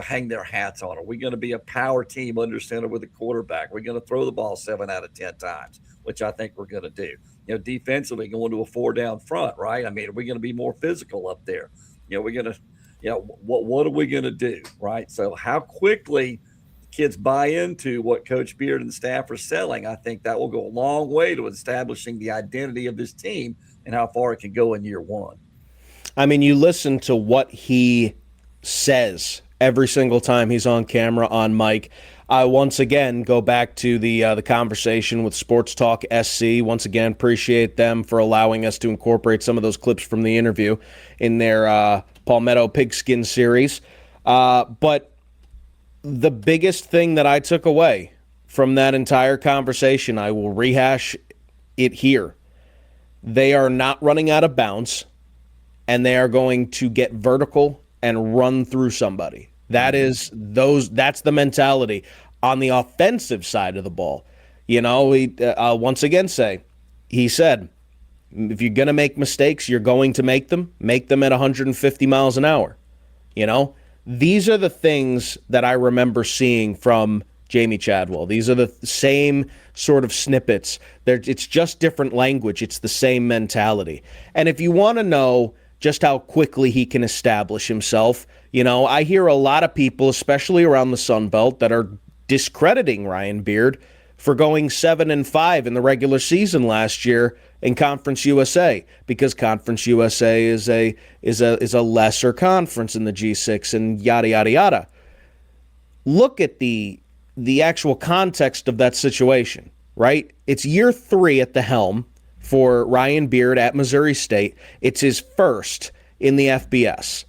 hang their hats on? Are we going to be a power team under center with a quarterback? We're going to throw the ball 7 out of 10 times, which I think we're going to do. Defensively going to a 4-down front, right? I mean, are we going to be more physical up there? We're going to, what are we going to do, right? So how quickly kids buy into what Coach Beard and the staff are selling, I think that will go a long way to establishing the identity of this team and how far it can go in year 1. I mean, you listen to what he says every single time he's on camera, on mic. I once again go back to the conversation with Sports Talk SC. Once again, appreciate them for allowing us to incorporate some of those clips from the interview in their Palmetto Pigskin series. But the biggest thing that I took away from that entire conversation, I will rehash it here. They are not running out of bounds, and they are going to get vertical and run through somebody. That's the mentality on the offensive side of the ball. I'll once again say, he said, if you're going to make mistakes, you're going to make them at 150 miles an hour. These are the things that I remember seeing from Jamie Chadwell. These are the same sort of snippets. It's just different language. It's the same mentality. And if you want to know just how quickly he can establish himself, I hear a lot of people, especially around the Sun Belt, that are discrediting Ryan Beard for going 7-5 in the regular season last year in Conference USA, because Conference USA is a lesser conference in the G6 and yada yada yada. Look at the actual context of that situation. right? It's year 3 at the helm for Ryan Beard at Missouri State. It's his first in the FBS.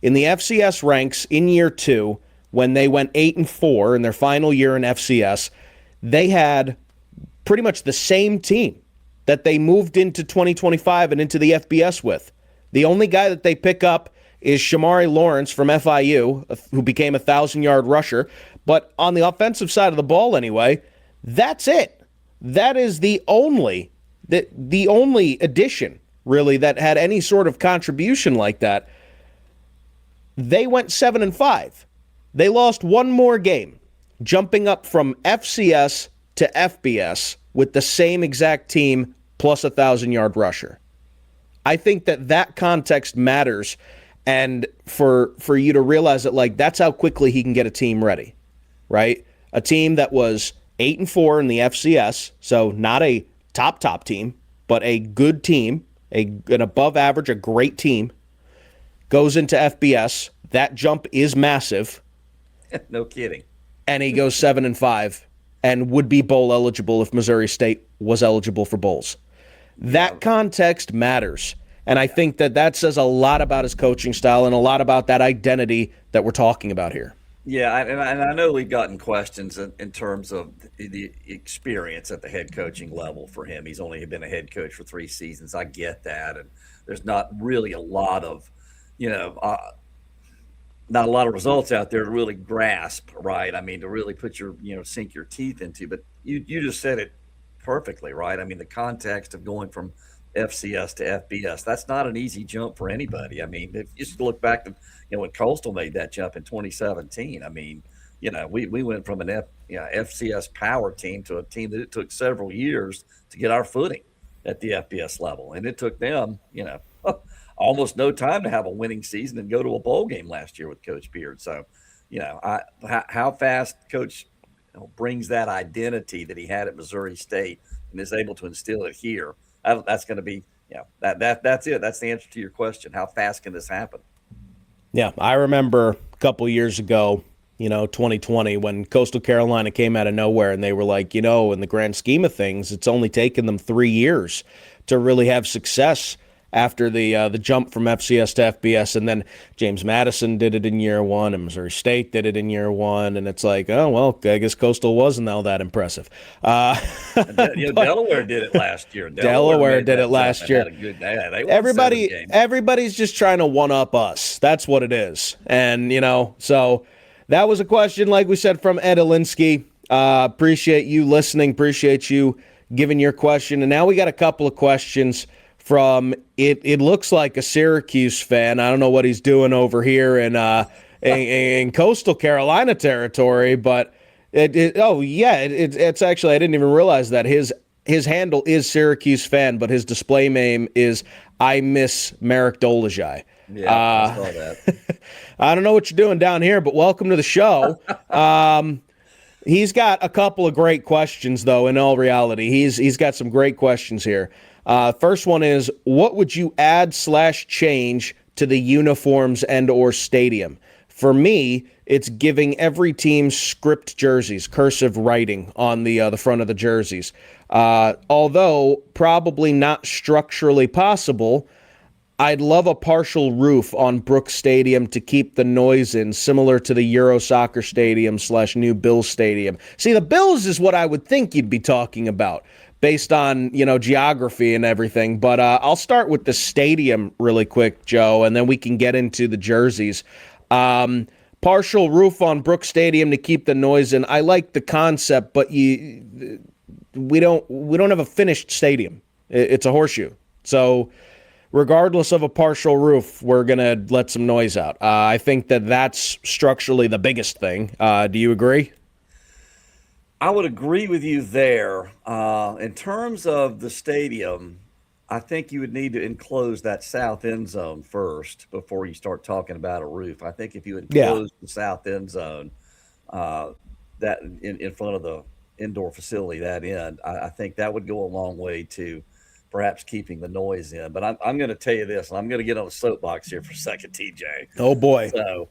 In the FCS ranks in year 2, when they went 8-4 in their final year in FCS, they had pretty much the same team that they moved into 2025 and into the FBS with. The only guy that they pick up is Shamari Lawrence from FIU, who became a 1,000-yard rusher. But on the offensive side of the ball anyway, that's it. That is the only addition, really, that had any sort of contribution like that. They went 7-5. They lost one more game, jumping up from FCS to FBS with the same exact team plus a 1,000-yard rusher. I think that context matters, and for you to realize that, like, that's how quickly he can get a team ready, right? A team that was 8-4 in the FCS, so not a top team, but a good team, an above average, a great team, goes into FBS. That jump is massive. No kidding. And he goes 7-5 and would be bowl eligible if Missouri State was eligible for bowls. That context matters. And I think that says a lot about his coaching style and a lot about that identity that we're talking about here. Yeah, and I know we've gotten questions in terms of the experience at the head coaching level for him. He's only been a head coach for 3 seasons. I get that. And there's not really a lot of, not a lot of results out there to really grasp, right? I mean, to really put your, sink your teeth into. But you just said it perfectly, right? I mean, the context of going from FCS to FBS, that's not an easy jump for anybody. I mean, if you just look back to, when Coastal made that jump in 2017, I mean, we went from an FCS power team to a team that it took several years to get our footing at the FBS level. And it took them, almost no time to have a winning season and go to a bowl game last year with Coach Beard. So, how fast Coach brings that identity that he had at Missouri State and is able to instill it here, that's going to be, that's it. That's the answer to your question. How fast can this happen? Yeah, I remember a couple years ago, 2020, when Coastal Carolina came out of nowhere and they were like, in the grand scheme of things, it's only taken them 3 years to really have success after the jump from FCS to FBS. And then James Madison did it in year 1 and Missouri State did it in year 1. And it's like, oh, well, I guess Coastal wasn't all that impressive. Delaware did it last year. Delaware did it last year. Everybody, everybody's just trying to one-up us. That's what it is. And, so that was a question, like we said, from Ed Alinsky. Appreciate you listening. Appreciate you giving your question. And now we got a couple of questions from it looks like a Syracuse fan. I don't know what he's doing over here in Coastal Carolina territory, but it's actually, I didn't even realize that his handle is Syracuse fan, but his display name is I Miss Merrick Dolezaj. Yeah, I saw that. I don't know what you're doing down here, but welcome to the show. He's got a couple of great questions, though, in all reality. He's got some great questions here. First one is, what would you add/change to the uniforms and/or stadium? For me, it's giving every team script jerseys, cursive writing on the front of the jerseys. Although probably not structurally possible, I'd love a partial roof on Brooks Stadium to keep the noise in, similar to the Euro Soccer Stadium / New Bills Stadium. See, the Bills is what I would think you'd be talking about, based on, geography and everything. But I'll start with the stadium really quick, Joe, and then we can get into the jerseys. Partial roof on Brooks Stadium to keep the noise in. I like the concept, but we don't have a finished stadium. It's a horseshoe. So regardless of a partial roof, we're going to let some noise out. I think that's structurally the biggest thing. Do you agree? I would agree with you there. In terms of the stadium, I think you would need to enclose that south end zone first before you start talking about a roof. I think if you enclose the south end zone, that in front of the indoor facility, that end, I think that would go a long way to perhaps keeping the noise in. But I'm going to tell you this, and I'm going to get on a soapbox here for a second, TJ. Oh, boy. So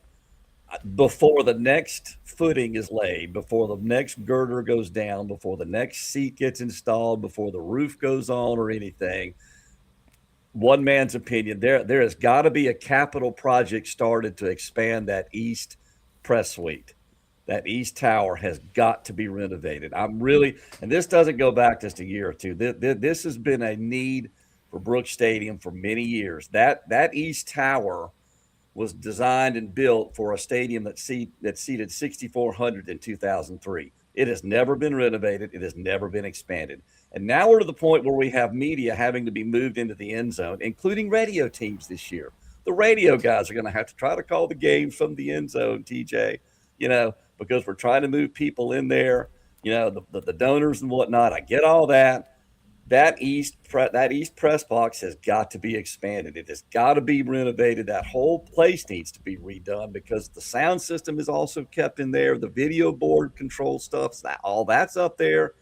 before the next footing is laid, before the next girder goes down, before the next seat gets installed, before the roof goes on or anything, one man's opinion, there has got to be a capital project started to expand that East press suite. That East Tower has got to be renovated. And this doesn't go back just a year or two. This has been a need for Brooks Stadium for many years. That East Tower was designed and built for a stadium that seated 6,400 in 2003. It has never been renovated. It has never been expanded. And now we're to the point where we have media having to be moved into the end zone, including radio teams this year. The radio guys are going to have to try to call the games from the end zone, TJ, because we're trying to move people in there, the donors and whatnot. I get all that. That East press box has got to be expanded. It has got to be renovated. That whole place needs to be redone because the sound system is also kept in there. The video board control stuff, all that's up there.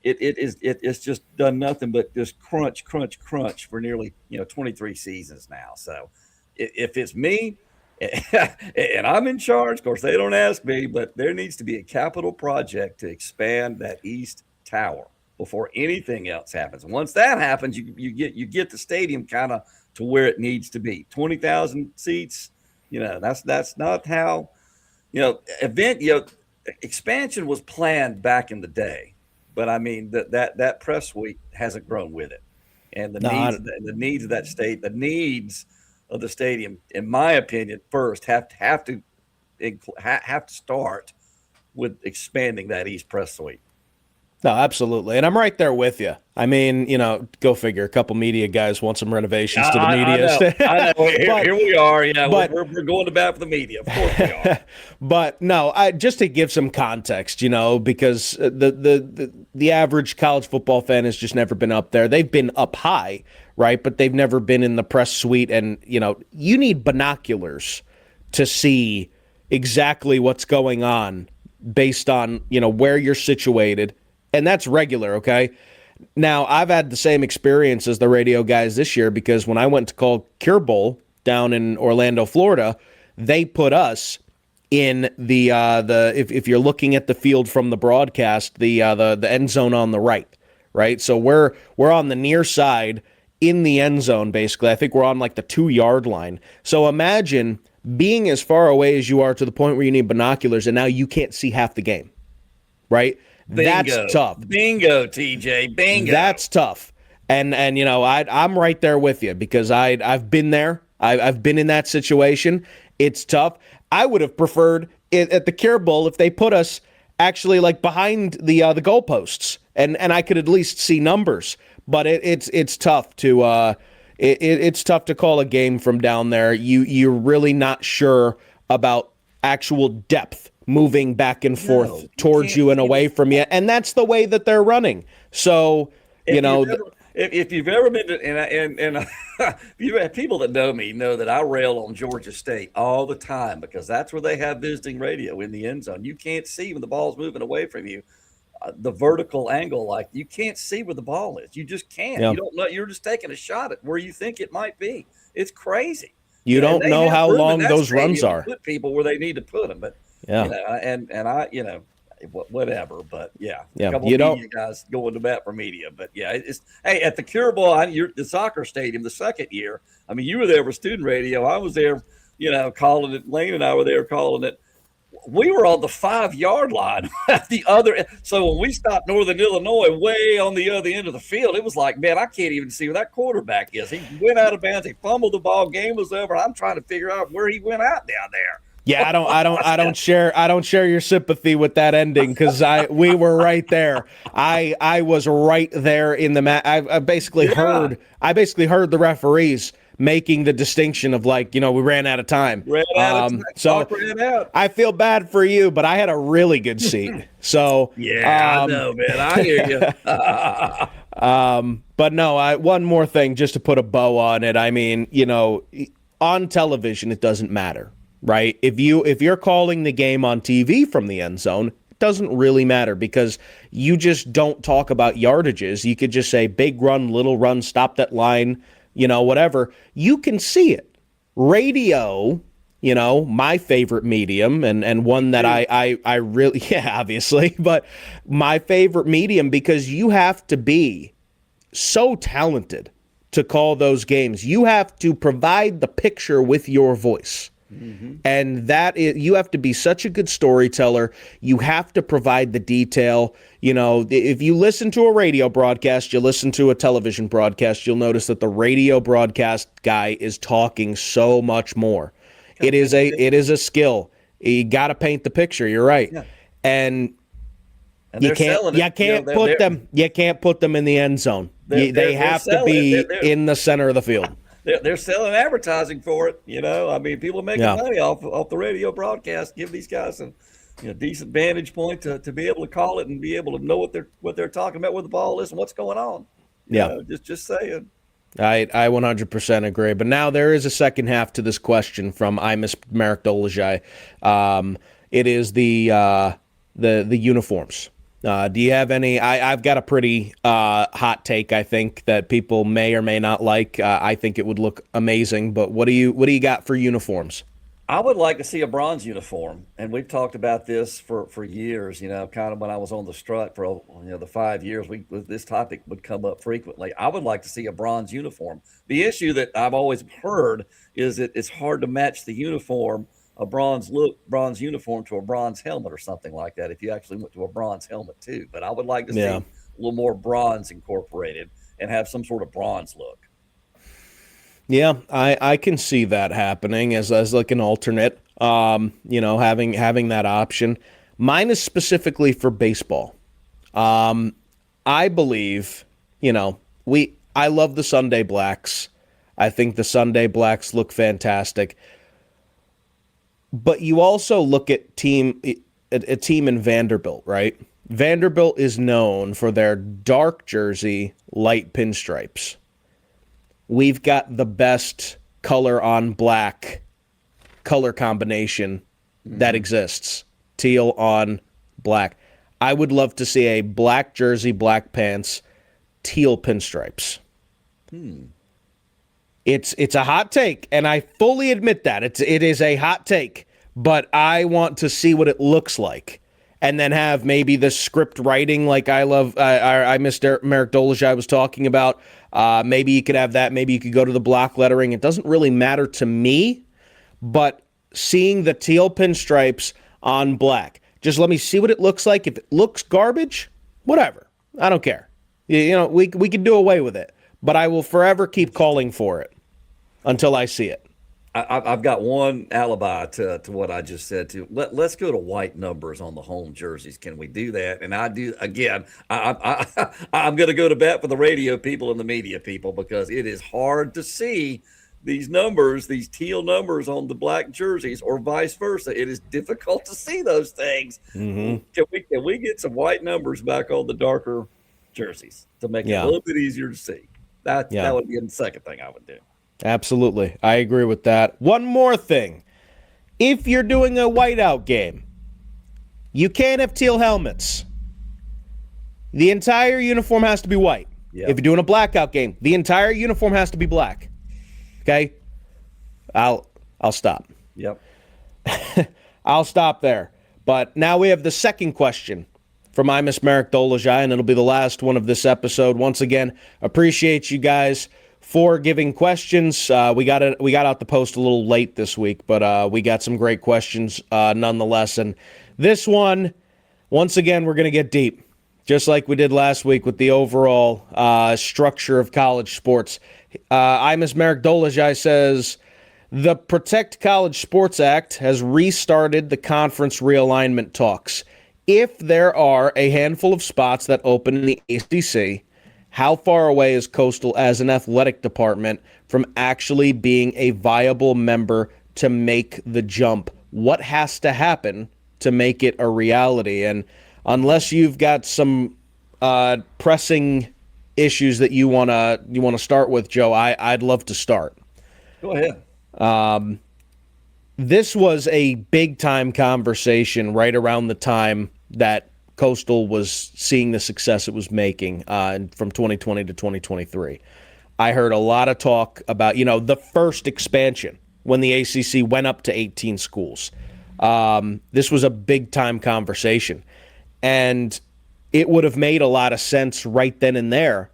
It's just done nothing but just crunch for nearly 23 seasons now. So if it's me and I'm in charge, of course they don't ask me, but there needs to be a capital project to expand that East Tower before anything else happens. Once that happens, you get the stadium kind of to where it needs to be. 20,000 seats, that's not how, expansion was planned back in the day, but I mean that press suite hasn't grown with it, and the needs of that state, the needs of the stadium, in my opinion, first have to start with expanding that East press suite. No, absolutely. And I'm right there with you. I mean, go figure. A couple media guys want some renovations to the media. I know. Here we are. We're going to bat for the media. Of course we are. But no, just to give some context, because the average college football fan has just never been up there. They've been up high, right? But they've never been in the press suite. And, you need binoculars to see exactly what's going on based on, where you're situated. And that's regular, okay? Now, I've had the same experience as the radio guys this year because when I went to call Cure Bowl down in Orlando, Florida, they put us in the if you're looking at the field from the broadcast, the end zone on the right? So we're on the near side in the end zone, basically. I think we're on like the 2-yard line. So imagine being as far away as you are to the point where you need binoculars, and now you can't see half the game, right? Bingo. That's tough. Bingo, TJ. Bingo. That's tough. And I'm right there with you because I've been there. I've been in that situation. It's tough. I would have preferred it at the Cure Bowl if they put us actually like behind the goalposts and I could at least see numbers. But it's tough to it's tough to call a game from down there. You're really not sure about actual depth moving back and forth towards you and away from you. And that's the way that they're running. So, if you've ever been to, and you have people that know me know that I rail on Georgia State all the time because that's where they have visiting radio in the end zone. You can't see when the ball's moving away from you. The vertical angle, like you can't see where the ball is. You just can't. Yeah. You don't know. You're just taking a shot at where you think it might be. It's crazy. You don't know how long those runs are. Put people where they need to put them, but and I, whatever. But a couple of media guys going to bat for media. But at the Cure Bowl, the soccer stadium, the second year. I mean, you were there for student radio. I was there, calling it. Lane and I were there calling it. We were on the 5-yard line at the other. So when we stopped Northern Illinois way on the other end of the field, it was like, man, I can't even see where that quarterback is. He went out of bounds. He fumbled the ball. Game was over. I'm trying to figure out where he went out down there. Yeah, I don't share your sympathy with that ending because we were right there. I was right there in the match. I basically heard the referees making the distinction of we ran out of time. So I feel bad for you, but I had a really good seat. So I know, man. I hear you. But no, one more thing just to put a bow on it. I mean, on television it doesn't matter, right? If you're calling the game on TV from the end zone, it doesn't really matter because you just don't talk about yardages. You could just say big run, little run, stop that line. Whatever, you can see it. Radio, my favorite medium and one that I really, obviously, but my favorite medium, because you have to be so talented to call those games. You have to provide the picture with your voice. And you have to be such a good storyteller. You have to provide the detail. If you listen to a radio broadcast, you listen to a television broadcast, you'll notice that the radio broadcast guy is talking so much more. It is a skill. You got to paint the picture. You're right. Yeah. And you can't put them in the end zone. They have to be in the center of the field. They're selling advertising for it. People are making money off the radio broadcast. Give these guys a decent vantage point to be able to call it and be able to know what they're talking about, where the ball is and what's going on. Just saying. I 100% agree. But now there is a second half to this question from I Miss Marek Dolezaj. It is the uniforms. Do you have any? I've got a pretty hot take, I think, that people may or may not like. I think it would look amazing. But what do you got for uniforms? I would like to see a bronze uniform, and we've talked about this for years. Kind of when I was on the strut for the 5 years, this topic would come up frequently. I would like to see a bronze uniform. The issue that I've always heard is that it's hard to match the uniform, a bronze uniform, to a bronze helmet or something like that. If you actually went to a bronze helmet too, but I would like to see a little more bronze incorporated and have some sort of bronze look. Yeah, I can see that happening as like an alternate, having that option. Mine is specifically for baseball. I believe, I love the Sunday Blacks. I think the Sunday Blacks look fantastic. But you also look at a team in Vanderbilt, right? Vanderbilt is known for their dark jersey, light pinstripes. We've got the best color on black color combination that exists. Teal on black. I would love to see a black jersey, black pants, teal pinstripes. It's a hot take, and I fully admit that. It is a hot take, but I want to see what it looks like. And then have maybe the script writing like I Miss Marek Dolezaj was talking about. Maybe you could have that. Maybe you could go to the block lettering. It doesn't really matter to me, but seeing the teal pinstripes on black, just let me see what it looks like. If it looks garbage, whatever. I don't care. We can do away with it, but I will forever keep calling for it until I see it. I've got one alibi to what I just said too. Let's go to white numbers on the home jerseys. Can we do that? And I do again. I'm going to go to bat for the radio people and the media people, because it is hard to see these numbers, these teal numbers on the black jerseys, or vice versa. It is difficult to see those things. Mm-hmm. Can we get some white numbers back on the darker jerseys to make it a little bit easier to see? That would be the second thing I would do. Absolutely. I agree with that. One more thing. If you're doing a whiteout game, you can't have teal helmets. The entire uniform has to be white. Yep. If you're doing a blackout game, the entire uniform has to be black. Okay? I'll stop. Yep. I'll stop there. But now we have the second question from I Miss Marek Dolezaj, and it'll be the last one of this episode. Once again, appreciate you guys for giving questions. We got out the post a little late this week, but we got some great questions nonetheless. And this one, once again, we're going to get deep, just like we did last week with the overall structure of college sports. I Miss Marek Dolezaj says, the Protect College Sports Act has restarted the conference realignment talks. If there are a handful of spots that open in the ACC, how far away is Coastal as an athletic department from actually being a viable member to make the jump? What has to happen to make it a reality? And unless you've got some pressing issues that you wanna start with, Joe, I'd love to start. Go ahead. This was a big time conversation right around the time that Coastal was seeing the success it was making from 2020 to 2023. I heard a lot of talk about, the first expansion, when the ACC went up to 18 schools. This was a big-time conversation. And it would have made a lot of sense right then and there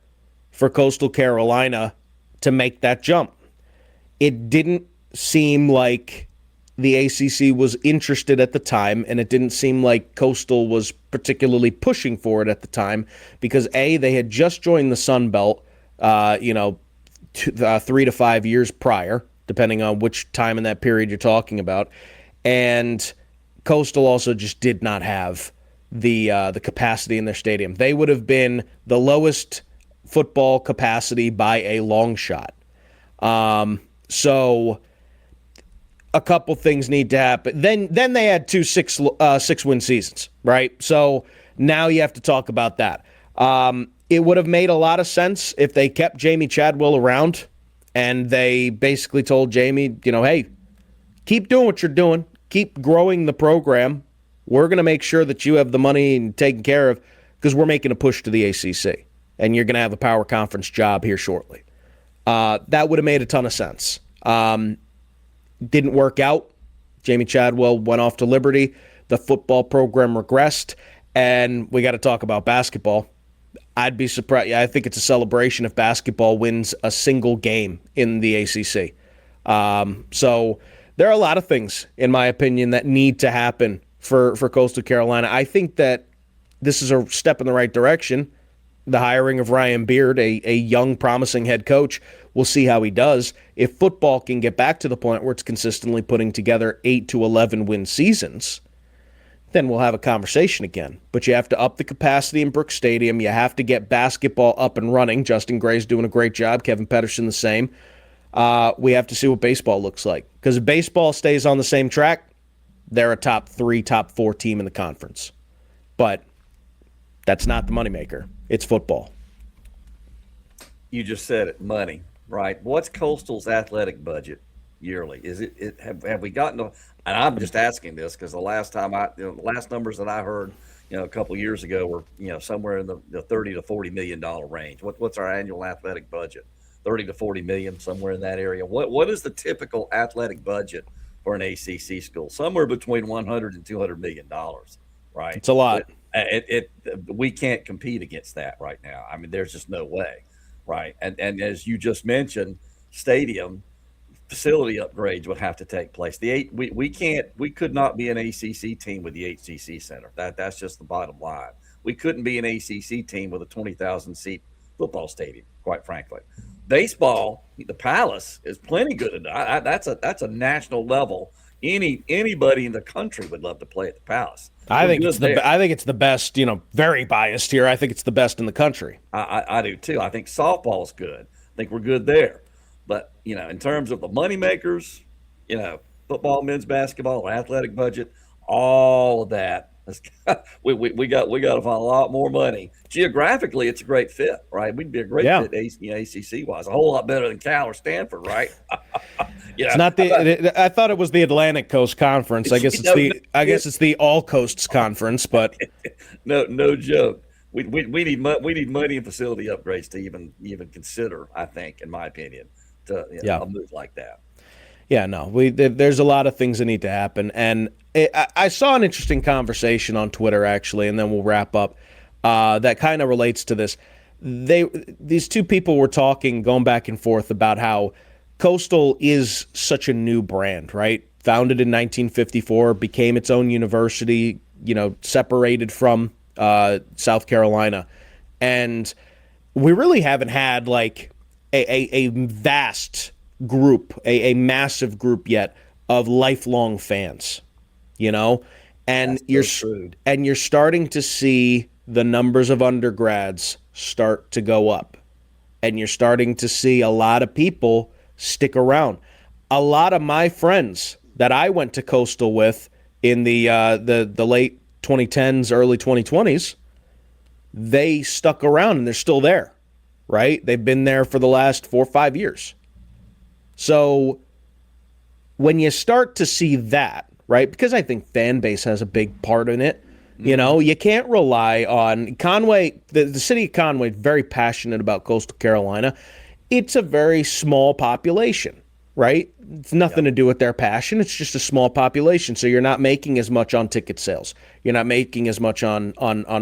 for Coastal Carolina to make that jump. It didn't seem like the ACC was interested at the time, and it didn't seem like Coastal was particularly pushing for it at the time because, A, they had just joined the Sun Belt, 3 to 5 years prior, depending on which time in that period you're talking about, and Coastal also just did not have the capacity in their stadium. They would have been the lowest football capacity by a long shot. So a couple things need to happen. Then they had 2 6-win seasons, right? So now you have to talk about that. It would have made a lot of sense if they kept Jamie Chadwell around and they basically told Jamie, hey, keep doing what you're doing. Keep growing the program. We're going to make sure that you have the money and taken care of because we're making a push to the ACC, and you're going to have a power conference job here shortly. That would have made a ton of sense. Didn't work out. Jamie Chadwell went off to Liberty. The football program regressed, and we got to talk about basketball. I'd be surprised. I think it's a celebration if basketball wins a single game in the ACC. So there are a lot of things, in my opinion, that need to happen for Coastal Carolina. I think that this is a step in the right direction. The hiring of Ryan Beard, a young, promising head coach. We'll see how he does. If football can get back to the point where it's consistently putting together 8 to 11 win seasons, then we'll have a conversation again. But you have to up the capacity in Brooks Stadium. You have to get basketball up and running. Justin Gray's doing a great job. Kevin Pedersen the same. We have to see what baseball looks like. Because if baseball stays on the same track, they're a top 3, top 4 team in the conference. But that's not the moneymaker. It's football. You just said it, money, right? What's Coastal's athletic budget yearly? Is it have we gotten to, and I'm just asking this because the last numbers that I heard, a couple of years ago were, somewhere in the $30 to $40 million range. What's our annual athletic budget? 30 to 40 million, somewhere in that area. What is the typical athletic budget for an ACC school? Somewhere between 100 and 200 million dollars, right? It's a lot. We can't compete against that right now. I mean, there's just no way, right? And as you just mentioned, stadium facility upgrades would have to take place. We could not be an ACC team with the HCC Center. That's just the bottom line. We couldn't be an ACC team with a 20,000 seat football stadium, quite frankly. Baseball, the Palace is plenty good enough. That's a national level. Anybody in the country would love to play at the Palace. I think it's the best. Very biased here. I think it's the best in the country. I do too. I think softball's good. I think we're good there. But in terms of the money makers, football, men's basketball, athletic budget, all of that. We got to find a lot more money. Geographically, it's a great fit, right? We'd be a great fit, ACC wise, a whole lot better than Cal or Stanford, right? It's not I thought it was the Atlantic Coast Conference. I guess it's the All Coasts Conference, but no joke. We need money and facility upgrades to even consider. I think, in my opinion, a move like that. Yeah, no, there's a lot of things that need to happen. And I saw an interesting conversation on Twitter, actually, and then we'll wrap up, that kind of relates to this. These two people were talking, going back and forth about how Coastal is such a new brand, right? Founded in 1954, became its own university, separated from South Carolina. And we really haven't had like a vast group, a massive group yet of lifelong fans, and you're starting to see the numbers of undergrads start to go up, and you're starting to see a lot of people stick around. A lot of my friends that I went to Coastal with in the late 2010s, early 2020s, they stuck around and they're still there, right? They've been there for the last 4 or 5 years. So when you start to see that, right, because I think fan base has a big part in it, you can't rely on Conway. The city of Conway is very passionate about Coastal Carolina. It's a very small population. right? It's nothing to do with their passion. It's just a small population. So you're not making as much on ticket sales. You're not making as much on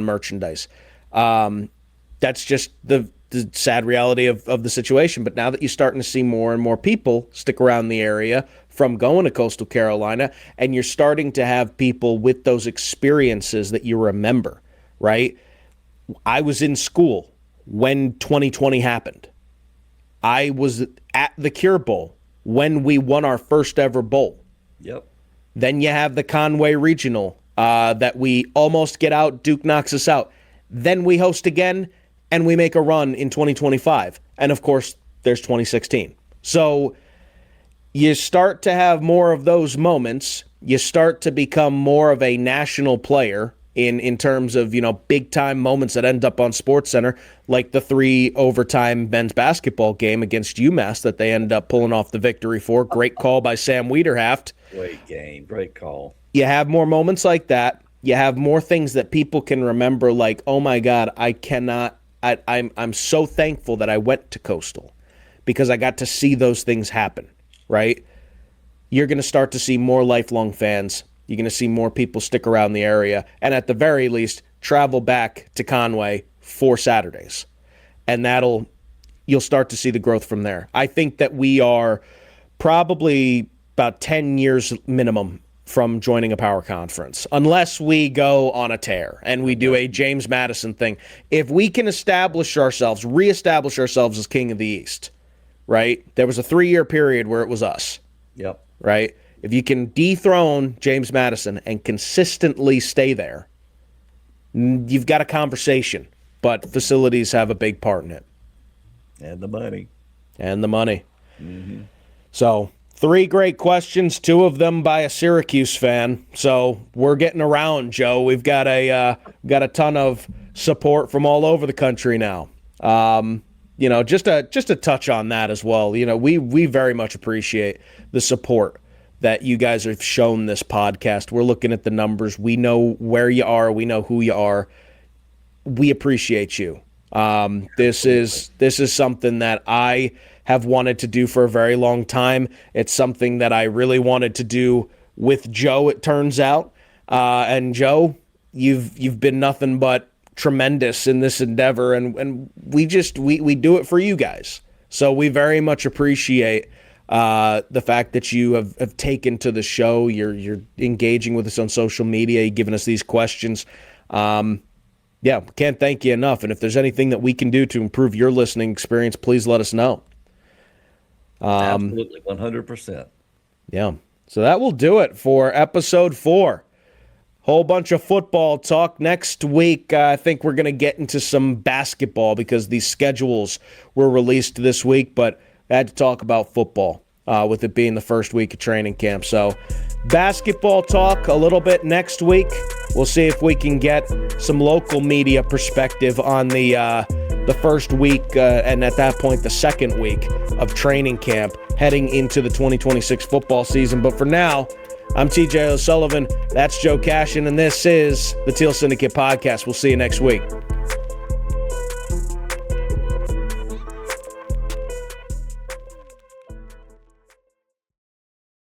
merchandise. That's just the sad reality of the situation. But now that you're starting to see more and more people stick around the area from going to Coastal Carolina, and you're starting to have people with those experiences that you remember, right? I was in school when 2020 happened. I was at the Cure Bowl when we won our first ever bowl. Yep. Then you have the Conway Regional that we almost get out. Duke knocks us out. Then we host again, and we make a run in 2025. And, of course, there's 2016. So you start to have more of those moments. You start to become more of a national player in terms of, big-time moments that end up on SportsCenter, like the 3 overtime men's basketball game against UMass that they end up pulling off the victory for. Great call by Sam Wiederhaft. Great game. Great call. You have more moments like that. You have more things that people can remember, like, oh, my God, I'm so thankful that I went to Coastal because I got to see those things happen, right? You're going to start to see more lifelong fans. You're going to see more people stick around the area and at the very least travel back to Conway for Saturdays. And you'll start to see the growth from there. I think that we are probably about 10 years minimum from joining a power conference, unless we go on a tear and we do a James Madison thing. If we can reestablish ourselves as King of the East, right? There was a 3-year period where it was us. Yep. Right? If you can dethrone James Madison and consistently stay there, you've got a conversation, but facilities have a big part in it. And the money. Mm-hmm. So 3 great questions, 2 of them by a Syracuse fan. So we're getting around, Joe. We've got a ton of support from all over the country now. Just a touch on that as well. We very much appreciate the support that you guys have shown this podcast. We're looking at the numbers. We know where you are. We know who you are. We appreciate you. This is something that I have wanted to do for a very long time. It's something that I really wanted to do with Joe, it turns out. And Joe, you've been nothing but tremendous in this endeavor, and we do it for you guys. So we very much appreciate the fact that you have taken to the show. You're engaging with us on social media. You've given us these questions. Can't thank you enough. And if there's anything that we can do to improve your listening experience, please let us know. Absolutely, 100%. Yeah. So that will do it for episode 4. Whole bunch of football talk next week. I think we're going to get into some basketball because these schedules were released this week, but I had to talk about football with it being the first week of training camp. So basketball talk a little bit next week. We'll see if we can get some local media perspective on the first week and at that point the second week of training camp heading into the 2026 football season. But for now, I'm TJ O'Sullivan. That's Joe Cashin, and this is the Teal Syndicate Podcast. We'll see you next week.